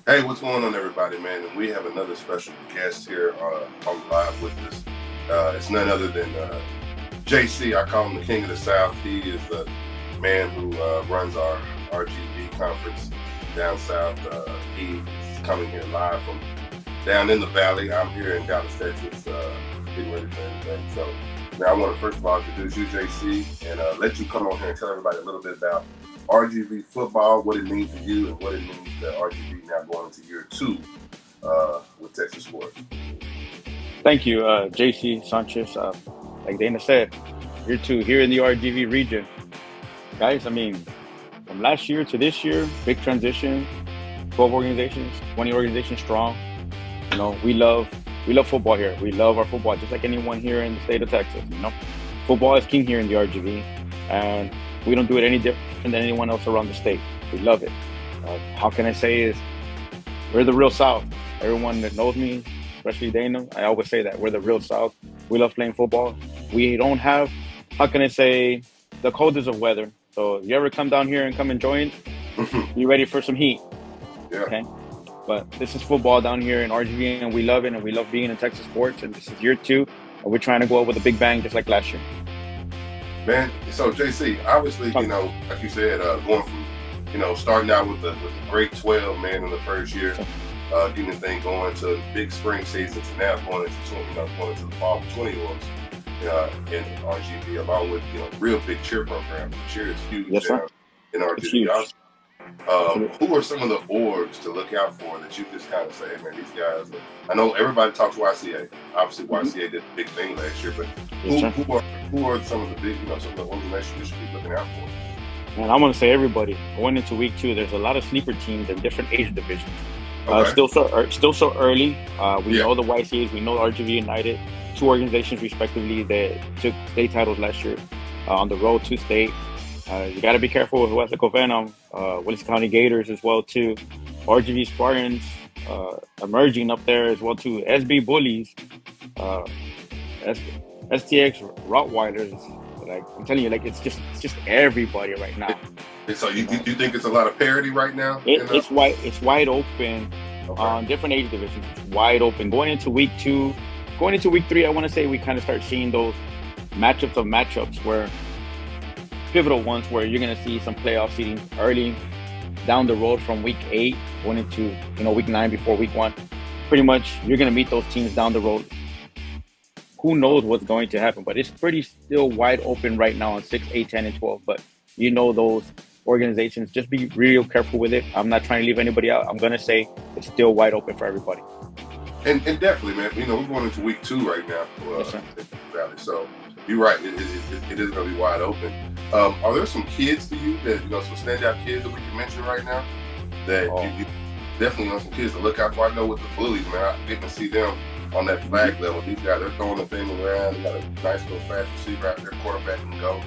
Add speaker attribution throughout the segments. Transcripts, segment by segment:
Speaker 1: Hey, what's going on, everybody, man? And we have another special guest here on live with us. It's none other than JC. I call him the King of the South. He is the man who runs our RGV conference down south. He is coming here live from down in the valley. I'm here in Dallas, Texas, getting ready for everything. So now I want to first of all introduce you, JC, and let you come on here and tell everybody a little bit about RGV football, what it means to you, and what it means to RGV now going into year two with Texas sports.
Speaker 2: Thank you, JC Sanchez. Like Dana said, year two here in the RGV region. Guys, I mean, from last year to this year, big transition, 12 organizations, 20 organizations strong. You know, we love football here. We love our football, just like anyone here in the state of Texas. You know, football is king here in the RGV, and we don't do it any different than anyone else around the state. We love it. How can I say is we're the real South. Everyone that knows me, especially Dana, I always say that we're the real South. We love playing football. We don't have, how can I say, the coldest of weather. So if you ever come down here and come and join, you ready for some heat.
Speaker 1: Yeah.
Speaker 2: Okay. But this is football down here in RGV, and we love it, and we love being in Texas sports. And this is year two, and we're trying to go out with a big bang, just like last year.
Speaker 1: Man, so JC, obviously, you know, like you said, going from, you know, starting out with the grade 12, man, in the first year, getting the thing going to big spring season to now going into the fall of 20 orgs in RGV, along with, you know, real big cheer program. The cheer is huge down in RGV. Who are some of the orgs to look out for that you just kind of say, hey, man, these guys I know everybody talks YCA. Obviously, YCA did a big thing last year, but who are some of the big, you know, some of the organizations you should be looking out for?
Speaker 2: And I want to say everybody going into week two, there's a lot of sleeper teams in different age divisions.
Speaker 1: Okay.
Speaker 2: Still so early. We know the YCAs, we know RGV United, two organizations respectively that took state titles last year on the road to state. You got to be careful with Wesco Venom, Willis County Gators as well too, RGV Spartans emerging up there as well too, SB Bullies, STX Rottweilers. Like I'm telling you, like it's just everybody right now.
Speaker 1: So you think it's a lot of parity right now?
Speaker 2: It's wide open on different age divisions. It's wide open going into week two, going into week three. I want to say we kind of start seeing those matchups where pivotal ones where you're going to see some playoff seeding early down the road from week 8 going into week 9 before week 1. Pretty much you're going to meet those teams down the road. Who knows what's going to happen, but it's pretty still wide open right now on 6, 8, 10, and 12. But those organizations, just be real careful with it. I'm not trying to leave anybody out. I'm going to say it's still wide open for everybody.
Speaker 1: And definitely, man, we're going into week 2 right now for Valley. So you're right. It is going to be wide open. Are there some kids to you that, some standout kids that we can mention right now that you definitely know some kids to look out for? I know with the Bullies, man, I didn't see them on that flag level. These guys, they're throwing the thing around. They got a nice little fast receiver out there, quarterback can go.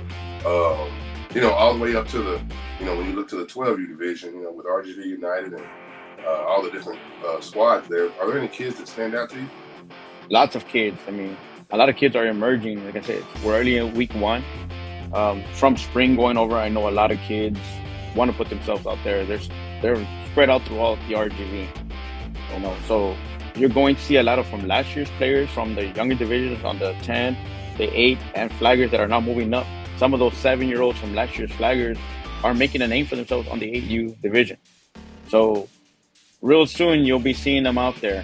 Speaker 1: All the way up to the, when you look to the 12U division, with RGV United and all the different squads there, are there any kids that stand out to you?
Speaker 2: Lots of kids. I mean, a lot of kids are emerging. Like I said, we're early in week 1. From spring going over, I know a lot of kids want to put themselves out there. They're spread out throughout the RGV. So you're going to see a lot of from last year's players from the younger divisions on the 10, the 8, and flaggers that are now moving up. Some of those 7-year-olds from last year's flaggers are making a name for themselves on the 8U division. So real soon you'll be seeing them out there.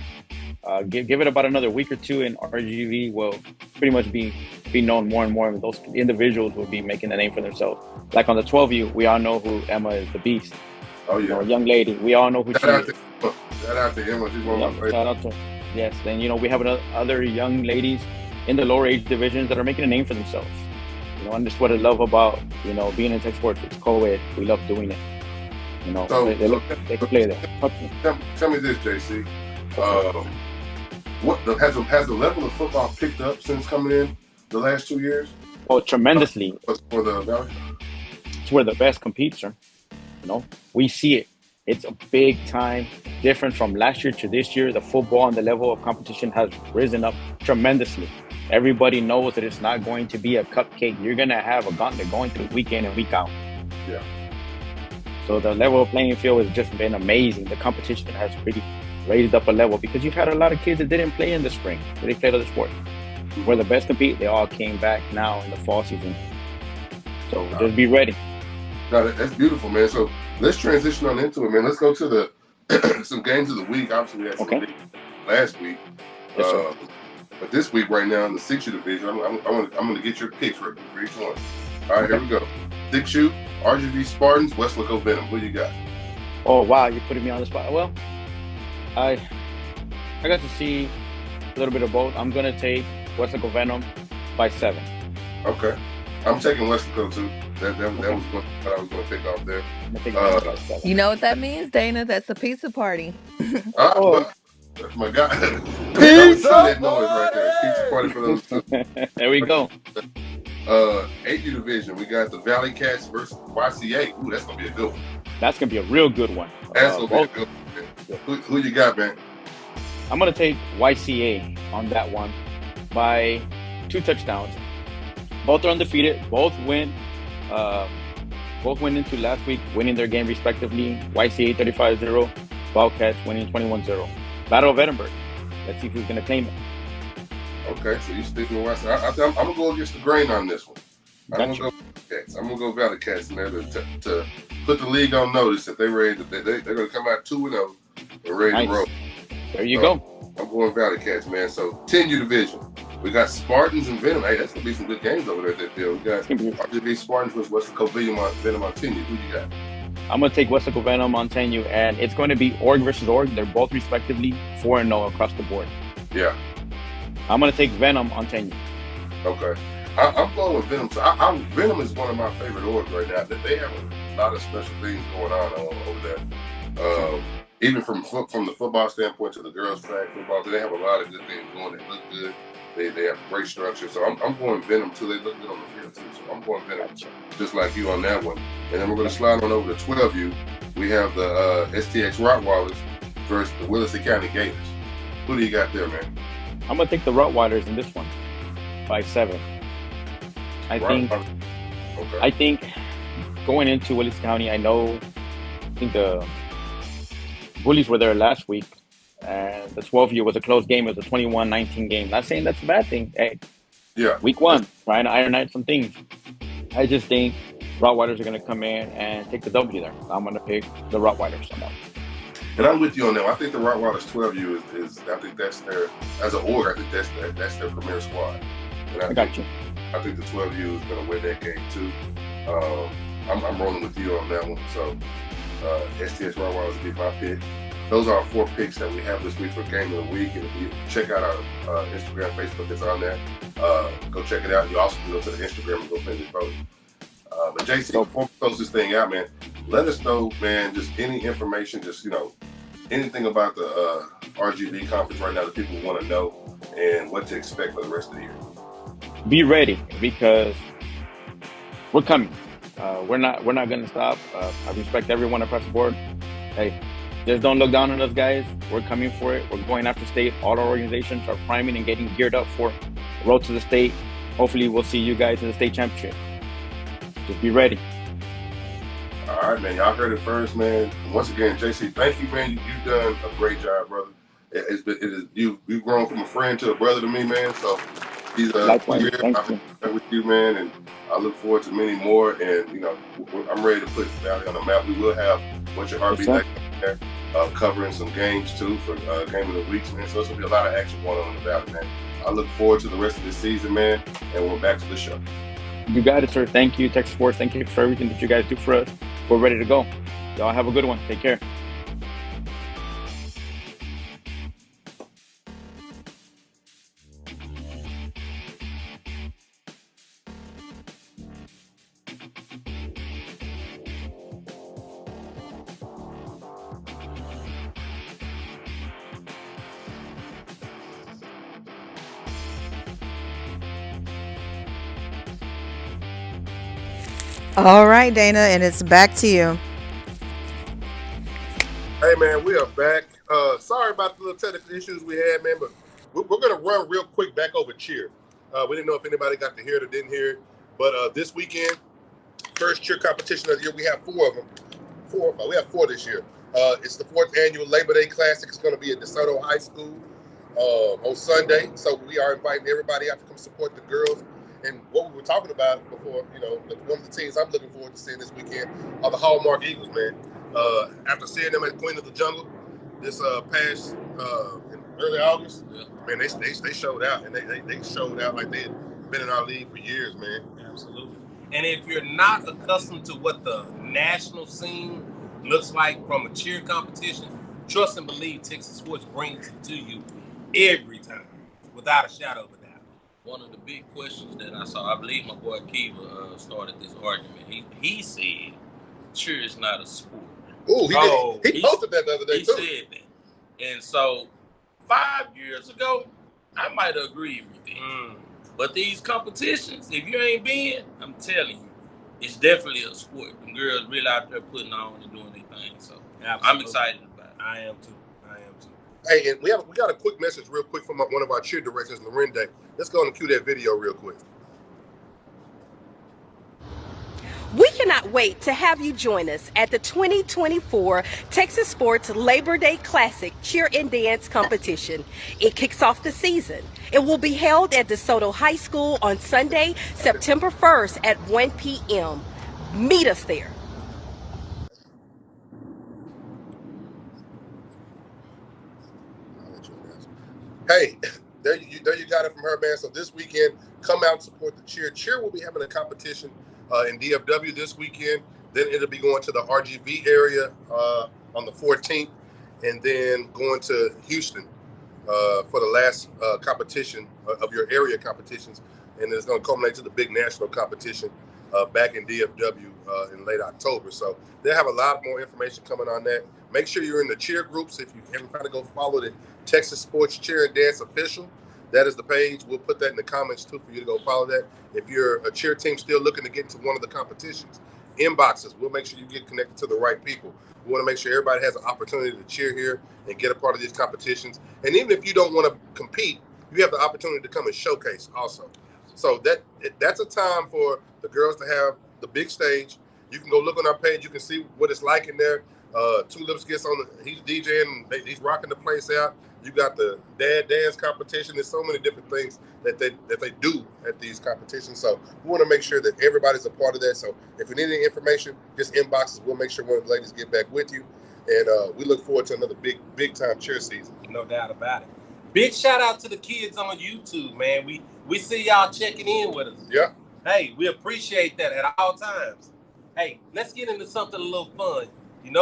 Speaker 2: Give it about another week or 2 and RGV will pretty much be known more and more, and those individuals will be making a name for themselves. Like on the 12U, we all know who Emma is, the beast.
Speaker 1: Oh yeah,
Speaker 2: a young lady. We all know who she is.
Speaker 1: Shout out to Emma. She's one of my favorites.
Speaker 2: Yes. Then we have other young ladies in the lower age divisions that are making a name for themselves. And that's what I love about being in tech sports. It's co-ed. We love doing it. They can play there.
Speaker 1: Tell me this, JC. Has the level of football picked up since coming in the last 2 years?
Speaker 2: Oh, tremendously.
Speaker 1: For the Valley?
Speaker 2: It's where the best compete, sir. We see it. It's a big time difference from last year to this year. The football and the level of competition has risen up tremendously. Everybody knows that it's not going to be a cupcake. You're going to have a gauntlet going through week in and week out.
Speaker 1: Yeah.
Speaker 2: So the level of playing field has just been amazing. The competition has really raised up a level because you've had a lot of kids that didn't play in the spring, but they played other sports. Where the best compete, they all came back now in the fall season. So just be ready.
Speaker 1: No, that's beautiful, man. So let's transition on into it, man. Let's go to the some games of the week. Obviously, we had some big last week.
Speaker 2: Yes, sir.
Speaker 1: But this week, right now in the 6U division, I'm going to get your picks for each one. All right, here we go. 6U, RGV Spartans, Weslaco Venom. Who you got?
Speaker 2: Oh wow, you're putting me on the spot. Well, I got to see a little bit of both. I'm gonna take Weslaco Venom by 7.
Speaker 1: Okay, I'm taking Weslaco too. That was what I was going to pick off there.
Speaker 3: You know what that means, Dana? That's a pizza party.
Speaker 1: That's my guy. Pizza that noise right there. Pizza party for those two.
Speaker 2: There we go.
Speaker 1: 8U division, we got the Valley Cats versus YCA. Ooh, that's gonna be a good one.
Speaker 2: That's gonna be a real good one.
Speaker 1: That's gonna be a good one. Who you got, man?
Speaker 2: I'm gonna take YCA on that one by 2 touchdowns. Both are undefeated. Both went into last week, winning their game respectively. YCA 35-0, Wildcats winning 21-0. Battle of Edinburgh. Let's see who's gonna claim it.
Speaker 1: Okay, so you sticking with YCA. I'm gonna go against the grain on this one. I'm gonna go Valley Cats in there to put the league on notice that they're ready. They're gonna come out 2-0 and ready to roll.
Speaker 2: There you go.
Speaker 1: I'm going Valley Cats, man. So 10U division, we got Spartans and Venom. Hey, that's gonna be some good games over there at that field. We got RGV Spartans versus Weslaco Venom on 10U. Who you got?
Speaker 2: I'm gonna take Weslaco Venom on 10U, and it's going to be org versus org. They're both respectively 4-0 across the board.
Speaker 1: Yeah.
Speaker 2: I'm gonna take Venom on 10U.
Speaker 1: Okay. I'm going with Venom. So Venom is one of my favorite orgs right now. They have a lot of special things going on over there. Even from the football standpoint to the girls' flag football, they have a lot of good things going. They look good. They have great structure. So I'm going Venom too. They look good on the field too. So I'm going Venom, just like you on that one. And then we're going to slide on over to 12U. We have the STX Rottweilers versus the Willacy County Gators. Who do you got there, man?
Speaker 2: I'm gonna take the Rottweilers in this one by 7. I think going into Willacy County, I think the Bullies were there last week, and the 12U was a close game. It was a 21-19 game. Not saying that's a bad thing. Hey,
Speaker 1: yeah,
Speaker 2: week 1, trying to iron out some things. I just think Rottweilers are gonna come in and take the W there. I'm gonna pick the Rottweilers on that.
Speaker 1: And I'm with you on that. I think the Rottweilers 12U is I think that's their, as an org, I think that's their premier squad. And I
Speaker 2: got you.
Speaker 1: I think the 12U is going to win that game too. I'm rolling with you on that one. So STX Rottweilers will be my pick. Those are our 4 picks that we have this week for Game of the Week. And if you check out our Instagram, Facebook, it's on there. Go check it out. You also can go to the Instagram and go finish voting. But JC, before we close this thing out, man, let us know, man, just any information, just, anything about the RGV conference right now that people want to know and what to expect for the rest of the year.
Speaker 2: Be ready because we're coming. We're not going to stop. I respect everyone across the board. Hey, just don't look down on us, guys. We're coming for it. We're going after state. All our organizations are priming and getting geared up for the road to the state. Hopefully, we'll see you guys in the state championship. Just be ready.
Speaker 1: All right, man. Y'all heard it first, man. Once again, JC, thank you, man. You've done a great job, brother. You've grown from a friend to a brother to me, man. So these
Speaker 2: Likewise, thank you.
Speaker 1: I'm with you, man, and I look forward to many more. And I'm ready to put Valley on the map. We will have What's Your Heartbeat there, covering some games too for Game of the Weeks, man. So it's gonna be a lot of action going on in the Valley, man. I look forward to the rest of the season, man. And we're back to the show.
Speaker 2: You got it, sir. Thank you, Texas Sports. Thank you for everything that you guys do for us. We're ready to go. Y'all have a good one. Take care.
Speaker 3: All right, Dana, and it's back to you.
Speaker 1: Hey, man, we are back. Sorry about the little technical issues we had, man, but we're going to run real quick back over cheer. We didn't know if anybody got to hear it or didn't hear it, but this weekend, first cheer competition of the year, we have 4 of them. 4 or 5. We have 4 this year. It's the 4th annual Labor Day Classic. It's going to be at DeSoto High School on Sunday. So we are inviting everybody out to come support the girls. And what we were talking about before, one of the teams I'm looking forward to seeing this weekend are the Hallmark Eagles, man. After seeing them at Queen of the Jungle this past in early August, man, they showed out, and they showed out like they had been in our league for years, man.
Speaker 4: Absolutely. And if you're not accustomed to what the national scene looks like from a cheer competition, trust and believe Texas Sports brings it to you every time, without a shadow of a doubt.
Speaker 5: One of the big questions that I saw, I believe my boy Kiva started this argument. He said cheer is not a sport.
Speaker 1: Ooh, he posted that the other day,
Speaker 5: he
Speaker 1: too.
Speaker 5: He said that. And so 5 years ago, I might have agreed with him. But these competitions, if you ain't been, I'm telling you, it's definitely a sport. The girls really out there putting on and doing their thing. So I'm excited about it.
Speaker 4: I am too.
Speaker 1: Hey, and we got a quick message real quick from one of our cheer directors, Lorinda. Let's go and cue that video real quick.
Speaker 6: We cannot wait to have you join us at the 2024 Texas Sports Labor Day Classic Cheer and Dance Competition. It kicks off the season. It will be held at DeSoto High School on Sunday, September 1st at 1 p.m. Meet us there.
Speaker 1: Hey, there you got it from her, man. So this weekend, come out and support the cheer. Cheer will be having a competition in DFW this weekend. Then it'll be going to the RGV area on the 14th, and then going to Houston for the last competition of your area competitions. And it's going to culminate to the big national competition back in DFW in late October. So they'll have a lot more information coming on that. Make sure you're in the cheer groups. If you haven't tried to go follow the Texas Sports Cheer and Dance Official, that is the page. We'll put that in the comments too for you to go follow that. If you're a cheer team still looking to get into one of the competitions, inboxes, we'll make sure you get connected to the right people. We want to make sure everybody has an opportunity to cheer here and get a part of these competitions. And even if you don't want to compete, you have the opportunity to come and showcase also. So that's a time for the girls to have the big stage. You can go look on our page. You can see what it's like in there. Tulips gets on he's DJing, he's rocking the place out. You got the dad dance competition. There's so many different things that they do at these competitions. So we want to make sure that everybody's a part of that. So if you need any information, just inbox us. We'll make sure one of the ladies get back with you. And we look forward to another big time cheer season.
Speaker 4: No doubt about it. Big shout out to the kids on YouTube, man. We see y'all checking in with us.
Speaker 1: Yeah.
Speaker 4: Hey, we appreciate that at all times. Hey, let's get into something a little fun.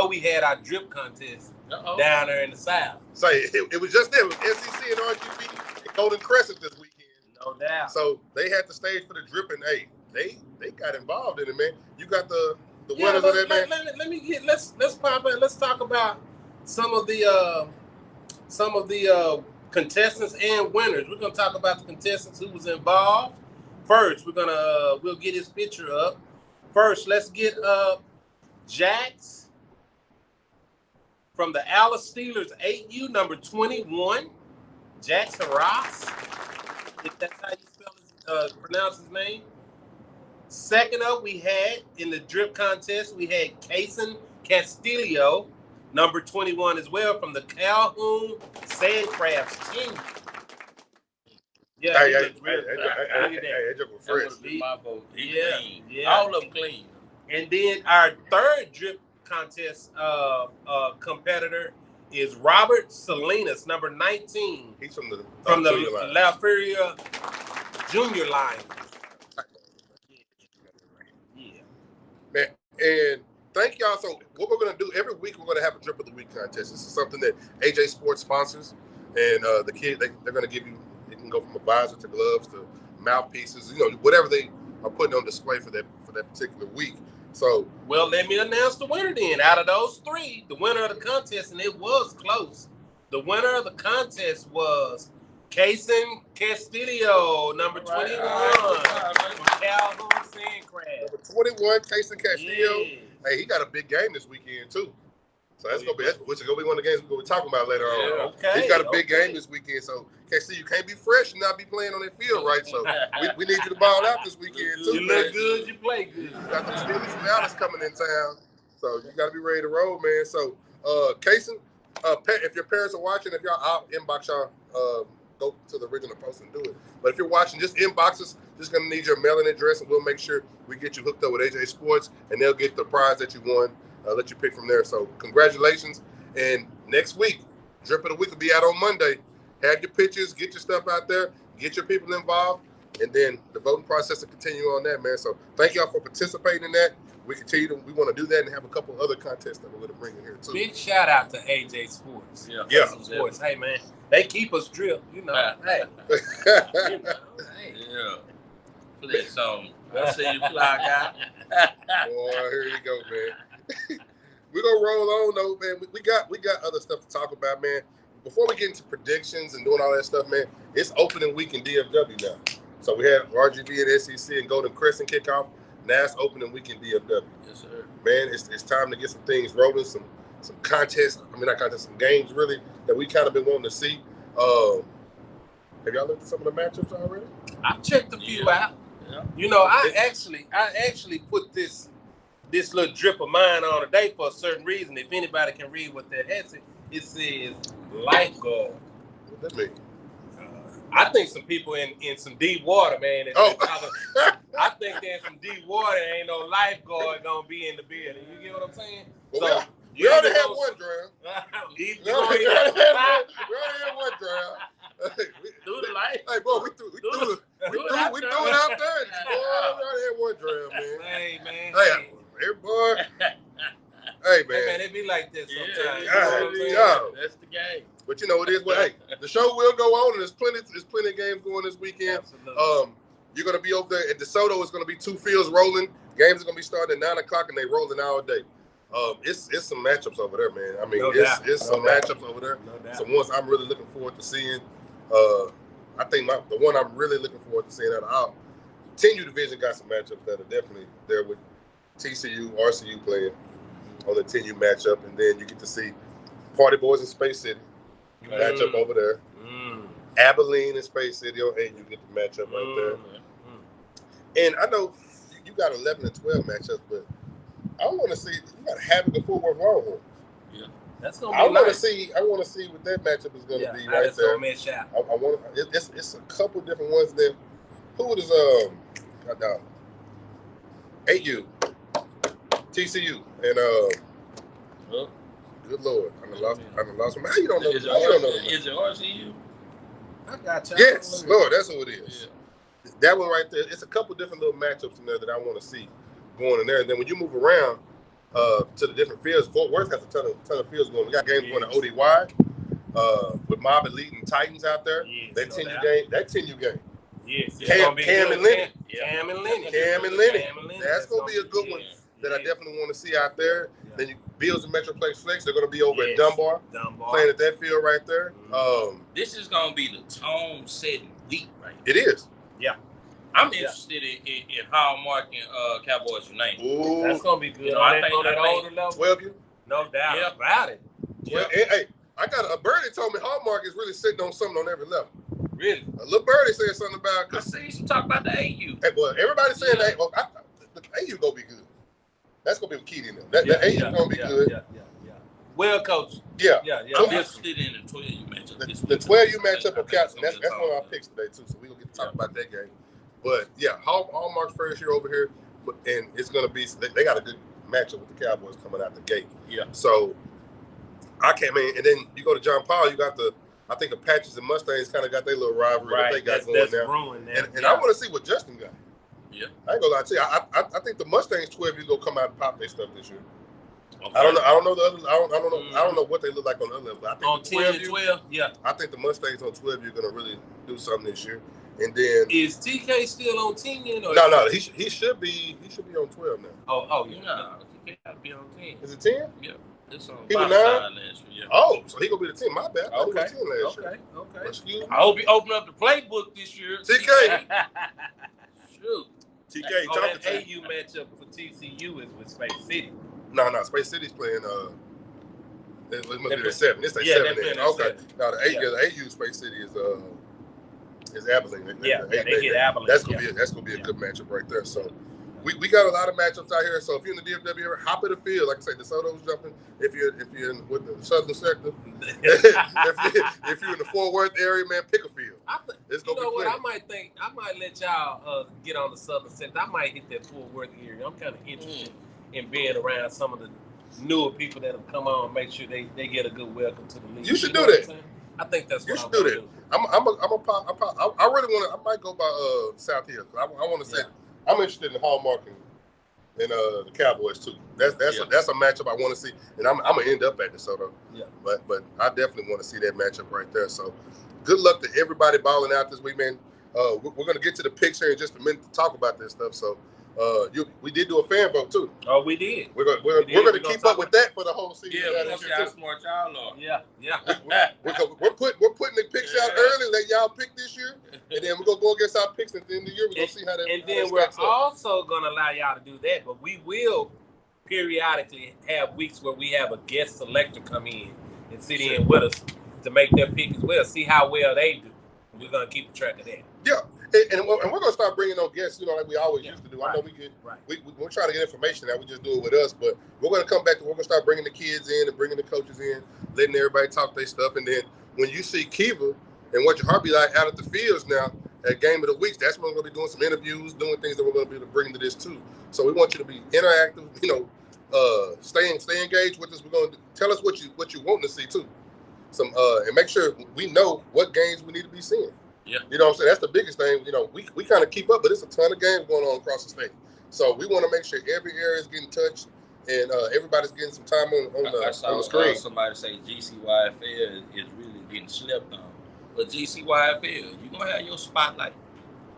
Speaker 4: We had our drip contest down there in the South.
Speaker 1: So it was just them. SEC and RGV and Golden Crescent this weekend.
Speaker 4: No doubt.
Speaker 1: So they had the stage for the drip, and hey, they got involved in it, man. You got the winners of that, man.
Speaker 4: Let's pop in. Let's talk about some of the contestants and winners. We're gonna talk about the contestants who was involved. First, we'll get his picture up. First, let's get Jax from the Alice Steelers 8U, number 21, Jax Ross. If that's how you pronounce his name. Second up, we had in the drip contest, we had Kason Castillo, number 21 as well, from the Calhoun Sandcrafts team. Yeah,
Speaker 1: hey,
Speaker 5: my vote.
Speaker 4: Yeah.
Speaker 5: All of them clean.
Speaker 4: And then our third drip contest competitor is Robert Salinas, number 19.
Speaker 1: He's from the
Speaker 4: La Feria Junior line. Yeah.
Speaker 1: Man, and thank y'all. So what we're going to do, every week we're going to have a Drip of the Week contest. This is something that AJ Sports sponsors. And the kids, they're going to give you, it can go from a visor to gloves to mouthpieces, whatever they are putting on display for that particular week. So,
Speaker 4: well, let me announce the winner then. Out of those three, the winner of the contest, and it was close. The winner of the contest was Kason Castillo, number 21, from Calhoun Sandcraft.
Speaker 1: Number 21, Kason Castillo.
Speaker 4: Yes.
Speaker 1: Hey, he got a big game this weekend too. So that's gonna be one of the games we're gonna be talking about later on.
Speaker 4: Okay.
Speaker 1: He's got a big game this weekend, so Castillo, you can't be fresh and not be playing on that field, right? So we need you to ball out this weekend too.
Speaker 4: You look good, you play good.
Speaker 1: You got them Steelers from Dallas coming in town. So you got to be ready to roll, man. So, Kason, if your parents are watching, if y'all out, inbox y'all, go to the original post and do it. But if you're watching, just inbox us. Just going to need your mailing address, and we'll make sure we get you hooked up with AJ Sports, and they'll get the prize that you won. Let you pick from there. So congratulations. And next week, Drip of the Week will be out on Monday. Have your pictures, get your stuff out there, get your people involved, and then the voting process will continue on that, man. So thank y'all for participating in that. We we want to do that and have a couple other contests that we're going to bring in here too.
Speaker 4: Big shout out to AJ Sports.
Speaker 1: Yeah.
Speaker 4: Sports. Hey, man, they keep us drilled. You know, hey. You know, hey.
Speaker 5: Yeah. Please, I see you, fly guy.
Speaker 1: Boy, here you go, man. We're going to roll on, though, man. We got other stuff to talk about, man. Before we get into predictions and doing all that stuff, man, it's opening week in DFW now. So we had RGV and SEC and Golden Crescent kickoff. Now it's opening week in DFW.
Speaker 5: Yes, sir.
Speaker 1: Man, it's time to get some things rolling, some contests. I mean, not contests, some games, really, that we kind of been wanting to see. Have y'all looked at some of the matchups already?
Speaker 4: I've checked a few out.
Speaker 5: Yeah.
Speaker 4: You know, I actually put this little drip of mine on today for a certain reason. If anybody can read what that has, it says lifeguard.
Speaker 1: What that mean?
Speaker 4: I think some people in some deep water, man. I think there's some deep water. Ain't no lifeguard gonna be in the building. You get what I'm saying?
Speaker 1: Well,
Speaker 4: So
Speaker 1: we already had one drown.
Speaker 4: we
Speaker 1: We already had one drown.
Speaker 5: Do the light.
Speaker 1: Hey, boy, we threw it out there. We already had one drown, man.
Speaker 4: Hey, man.
Speaker 1: Hey, boy. Hey,
Speaker 4: Hey, man,
Speaker 1: man.
Speaker 4: it be like this sometimes.
Speaker 1: Yeah.
Speaker 5: That's the game.
Speaker 1: But you know it is. Well, hey, the show will go on, and there's plenty of games going this weekend.
Speaker 4: Absolutely.
Speaker 1: You're gonna be over there at DeSoto. It's gonna be two fields rolling. Games are gonna be starting at 9:00, and they rolling all day. It's some matchups over there, man. I mean, it's some matchups over there.
Speaker 4: No doubt.
Speaker 1: Some ones I'm really looking forward to seeing. I think the one I'm really looking forward to seeing out of 10U division got some matchups that are definitely there with TCU, RCU playing on the 10U matchup, and then you get to see Party Boys in Space City matchup over there. Abilene and Space City on 8, you get the matchup right there. And I know you got 11 and 12 matchups, but I want to see you got Havoc and Fort Worth Longhorns.
Speaker 5: Yeah,
Speaker 4: that's gonna be
Speaker 1: I want to
Speaker 4: nice.
Speaker 1: see what that matchup is going to be right
Speaker 4: that's
Speaker 1: there.
Speaker 4: gonna miss out.
Speaker 1: I want it's a couple different ones there. Who is 8U, TCU, and good Lord, I lost him. How you don't know?
Speaker 5: Is it RCU?
Speaker 4: I got you.
Speaker 1: Yes, Lord, that's who it is. Yeah. That one right there. It's a couple different little matchups in there that I want to see going in there. And then when you move around to the different fields, Fort Worth has a ton of fields going. We got games going to ODY with Mob Elite and Titans out there.
Speaker 4: Yes,
Speaker 1: that 10U game.
Speaker 4: Yes,
Speaker 1: Cam and Lennon.
Speaker 4: Cam and Lennon.
Speaker 1: That's gonna be a good one that I definitely want to see out there. Yeah. Then Bills and Metroplex Flex, they're gonna be over at Dunbar, playing at that field right there.
Speaker 5: This is gonna be the tone-setting week, right?
Speaker 1: It is.
Speaker 4: Yeah.
Speaker 5: I'm interested in Hallmark and Cowboys United.
Speaker 1: Ooh,
Speaker 4: that's gonna be good.
Speaker 5: You know, I think
Speaker 4: older level.
Speaker 1: 12U.
Speaker 4: No doubt about it.
Speaker 1: Yeah. Hey, I got a birdie told me Hallmark is really sitting on something on every level.
Speaker 4: Really?
Speaker 1: A little birdie said something about.
Speaker 5: I see some talk about the AU.
Speaker 1: Hey, boy, everybody saying that. Oh, the AU gonna be good. That's gonna be key in them. The AU gonna be good.
Speaker 4: Yeah. Well coached.
Speaker 1: Yeah.
Speaker 5: I'm interested in the 12U matchup.
Speaker 1: The 12U matchup of Captain. That's one of our picks today too. So we gonna get to talk about that game. But yeah, Hallmark's first year over here, and it's gonna be. They got a good matchup with the Cowboys coming out the gate.
Speaker 5: Yeah.
Speaker 1: So I can't. And then you go to John Paul. You got I think Apaches and Mustangs kind of got their little rivalry that they got going now. And I want to see what Justin got.
Speaker 5: Yeah.
Speaker 1: I ain't gonna lie to you. I think the Mustangs 12 gonna come out and pop their stuff this year. Okay. I don't know the others. I don't know what they look like on the other level. But I think
Speaker 4: on 10 and 12, yeah.
Speaker 1: I think the Mustangs on 12 are gonna really do something this year. And then
Speaker 4: is TK still on 10 yet?
Speaker 1: No, he should be on 12 now.
Speaker 4: Oh yeah.
Speaker 5: No, TK got to be on 10.
Speaker 1: Is it 10?
Speaker 5: Yeah. It's on
Speaker 1: he was 9
Speaker 5: last year. Yeah.
Speaker 1: Oh, so he gonna be the 10. My bad.
Speaker 4: Okay.
Speaker 1: He was 10 last year.
Speaker 4: Okay.
Speaker 1: Excuse me.
Speaker 5: I hope he open up the playbook this year.
Speaker 1: TK.
Speaker 5: Shoot.
Speaker 1: TK, talking to
Speaker 4: AU matchup for TCU is with Space City.
Speaker 1: No, Space City's playing. It must be the 7. It's like 7. Okay. Now the AU Space City is Abilene.
Speaker 4: They get Abilene.
Speaker 1: That's gonna be a good matchup right there. So we got a lot of matchups out here. So if you're in the DFW area, hop in the field. Like I say, DeSoto's jumping. If you're in with the southern sector, if you're in the Fort Worth area, man, pick a field. It's gonna be
Speaker 4: what?
Speaker 1: plenty.
Speaker 4: I might let y'all get on the southern sector. I might hit that Fort Worth area. I'm kind of interested in being around some of the newer people that have come on. Make sure they get a good welcome to the league.
Speaker 1: You should do that.
Speaker 4: I think that's
Speaker 1: You
Speaker 4: what
Speaker 1: should do that. I really want to. I might go by South Hill. I want to say I'm interested in Hallmark and the Cowboys too. That's a matchup I want to see, and I'm gonna end up at DeSoto. Yeah. But I definitely want to see that matchup right there. So good luck to everybody balling out this week, man. We're gonna get to the picks here in just a minute to talk about this stuff. So we did do a fan vote too.
Speaker 4: Oh, we did.
Speaker 1: We're gonna keep up with that for the whole season.
Speaker 5: Yeah, we're gonna see how smart y'all are.
Speaker 4: Yeah.
Speaker 1: We're putting the picks out early. Let y'all pick this year, and then we're gonna go against our picks at the end of the year. We're gonna see how that.
Speaker 4: And then we're also gonna allow y'all to do that, but we will periodically have weeks where we have a guest selector come in and sit in with us to make their pick as well. See how well they do. We're gonna keep track of that.
Speaker 1: Yeah. And we're going to start bringing on guests, like we always used to do. I know we're trying to get information out. We just do it with us. But we're going to come back and we're going to start bringing the kids in and bringing the coaches in, letting everybody talk their stuff. And then when you see Kiva and what your heart be like out at the fields now at Game of the Week, that's when we're going to be doing some interviews, doing things that we're going to be able to bring to this too. So we want you to be interactive, stay engaged with us. We're going to tell us what you want to see too. And make sure we know what games we need to be seeing.
Speaker 5: Yeah.
Speaker 1: You know what I'm saying? That's the biggest thing. We kind of keep up, but there's a ton of games going on across the state. So we want to make sure every area is getting touched and everybody's getting some time on the screen.
Speaker 5: Somebody say GCYFL is really getting slept on. But GCYFL, you're going to have your spotlight.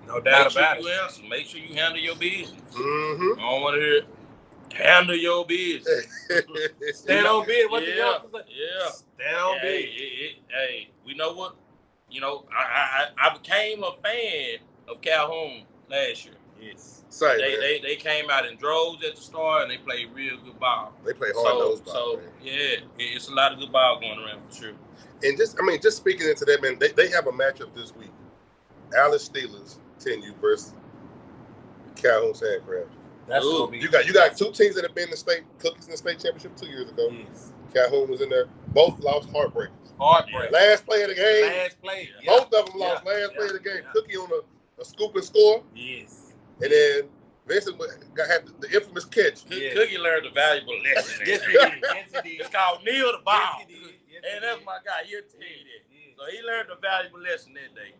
Speaker 4: No doubt about it.
Speaker 5: Answer. Make sure you handle your business.
Speaker 1: Mm-hmm.
Speaker 5: I don't want to hear handle your business.
Speaker 4: Stand on business. What the youngsters say?
Speaker 5: Yeah.
Speaker 4: Stand on business.
Speaker 5: Hey, we know what? I became a fan of Calhoun last year.
Speaker 4: Yes.
Speaker 5: They came out in droves at the start and they played real good ball.
Speaker 1: They play hard-nosed ball.
Speaker 5: So, yeah, it's a lot of good ball going around for sure.
Speaker 1: And just speaking into that, man, they have a matchup this week. Alice Steelers 10U versus Calhoun Sandcrabs.
Speaker 4: That's gonna be.
Speaker 1: You got two teams that have been in the state cookies in the state championship 2 years ago.
Speaker 4: Yes.
Speaker 1: Calhoun was in there. Both lost heartbreakers.
Speaker 4: Heartbreak.
Speaker 1: Last play of the game.
Speaker 4: Last play.
Speaker 1: Both of them lost last play of the game. Cookie on a scoop and score.
Speaker 4: Yes.
Speaker 1: And then Vincent had the infamous catch.
Speaker 5: Cookie learned a valuable lesson.
Speaker 4: Yes, he did. Yes, he did.
Speaker 5: It's called kneel the ball.
Speaker 4: Yes, he did. Yes,
Speaker 5: and that's my guy. He'll tell you that.
Speaker 4: Yes.
Speaker 5: So he learned a valuable lesson that day.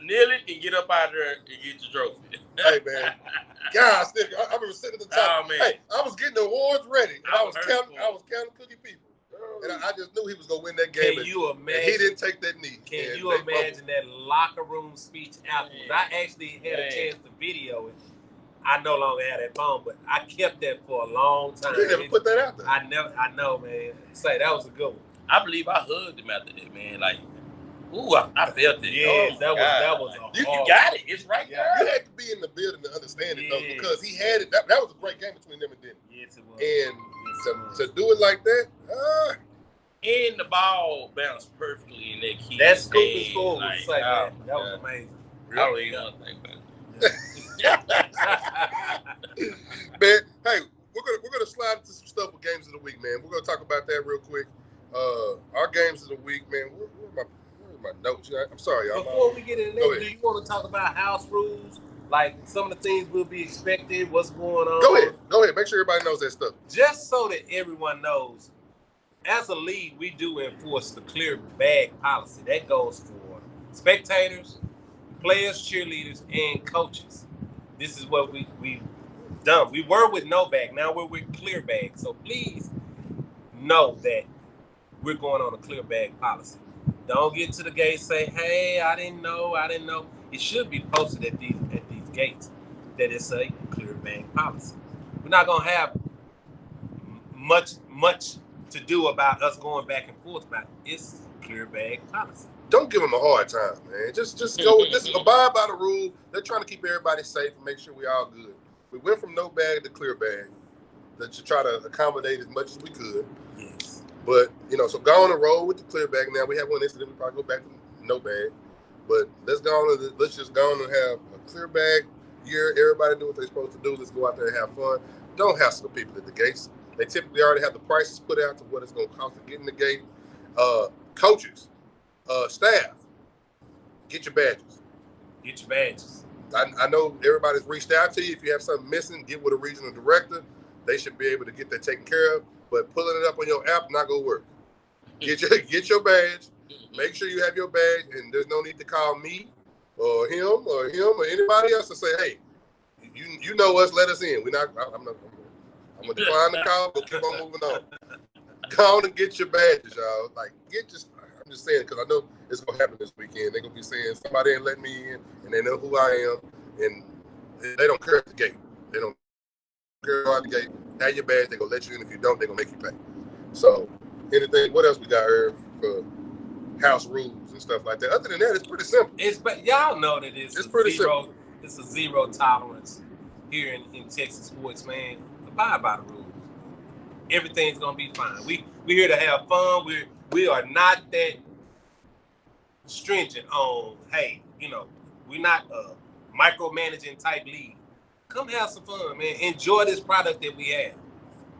Speaker 5: Kneel it and get up out there and get your trophy.
Speaker 1: Hey, man. God, I remember sitting at the top.
Speaker 5: Oh, man.
Speaker 1: Hey, I was getting the awards ready. And I was counting Cookie people. And I just knew he was going to win that game.
Speaker 4: Can you imagine?
Speaker 1: And he didn't take that knee.
Speaker 4: Can you imagine that locker room speech afterwards? I actually had a chance to video it. I no longer had that phone, but I kept that for a long time.
Speaker 1: You never put that out there.
Speaker 4: I know, man. Say that was a good one.
Speaker 5: I believe I hugged him after that, man. Like, ooh, I felt it.
Speaker 4: Yes, that was a
Speaker 5: you got it. It's right there.
Speaker 1: You had to be in the building to understand it, though, because he had it. That was a great game between them and Denton.
Speaker 4: Yes, it was.
Speaker 1: And to do it like that,
Speaker 5: and the ball bounced perfectly in that key.
Speaker 4: That scoop and score was that was amazing.
Speaker 5: I don't even want to think about it.
Speaker 1: Man, hey, we're gonna slide into some stuff with games of the week, man. We're gonna talk about that real quick. Our games of the week, man. Where are my notes? I'm sorry, y'all.
Speaker 4: Before we get in there, do you want to talk about house rules? Like some of the things will be expected, what's going on?
Speaker 1: Go ahead. Make sure everybody knows that stuff.
Speaker 4: Just so that everyone knows, as a league, we do enforce the clear bag policy. That goes for spectators, players, cheerleaders, and coaches. This is what we've done. We were with no bag. Now we're with clear bag. So please know that we're going on a clear bag policy. Don't get to the gate and say, hey, I didn't know. It should be posted at these gates that it's a clear bag policy. We're not going to have much to do about us going back and forth about it. It's clear bag policy.
Speaker 1: Don't give them a hard time, man. Just go with this. Abide by the rule. They're trying to keep everybody safe and make sure we all good. We went from no bag to clear bag to try to accommodate as much as we could.
Speaker 4: Yes.
Speaker 1: But, so go on and roll with the clear bag. Now, we have one incident. We probably go back to no bag. But let's just go on and have a clear bag year. Everybody do what they're supposed to do. Let's go out there and have fun. Don't hassle the people at the gates. They typically already have the prices put out to what it's going to cost to get in the gate. Coaches, staff, get your badges.
Speaker 4: Get your badges.
Speaker 1: I know everybody's reached out to you. If you have something missing, get with a regional director. They should be able to get that taken care of. But pulling it up on your app not gonna work. Get your badge. Make sure you have your badge, and there's no need to call me or him or anybody else to say, hey, you know us, let us in. I'm gonna decline the call, but keep on moving on. Go on and get your badges, y'all. Like I'm just saying because I know it's gonna happen this weekend. They're gonna be saying somebody ain't let me in, and they know who I am, and they don't care at the gate. They don't care at the gate. Have your badge. They're gonna let you in. If you don't, they're gonna make you pay. So, anything? What else we got here for house rules and stuff like that? Other than that, it's pretty simple.
Speaker 4: But y'all know that it's
Speaker 1: pretty simple.
Speaker 4: It's a zero tolerance here in Texas sports, man. Abide by the rules. Everything's gonna be fine. We here to have fun. We are not that stringent on, hey, we're not a micromanaging type league. Come have some fun, man. Enjoy this product that we have.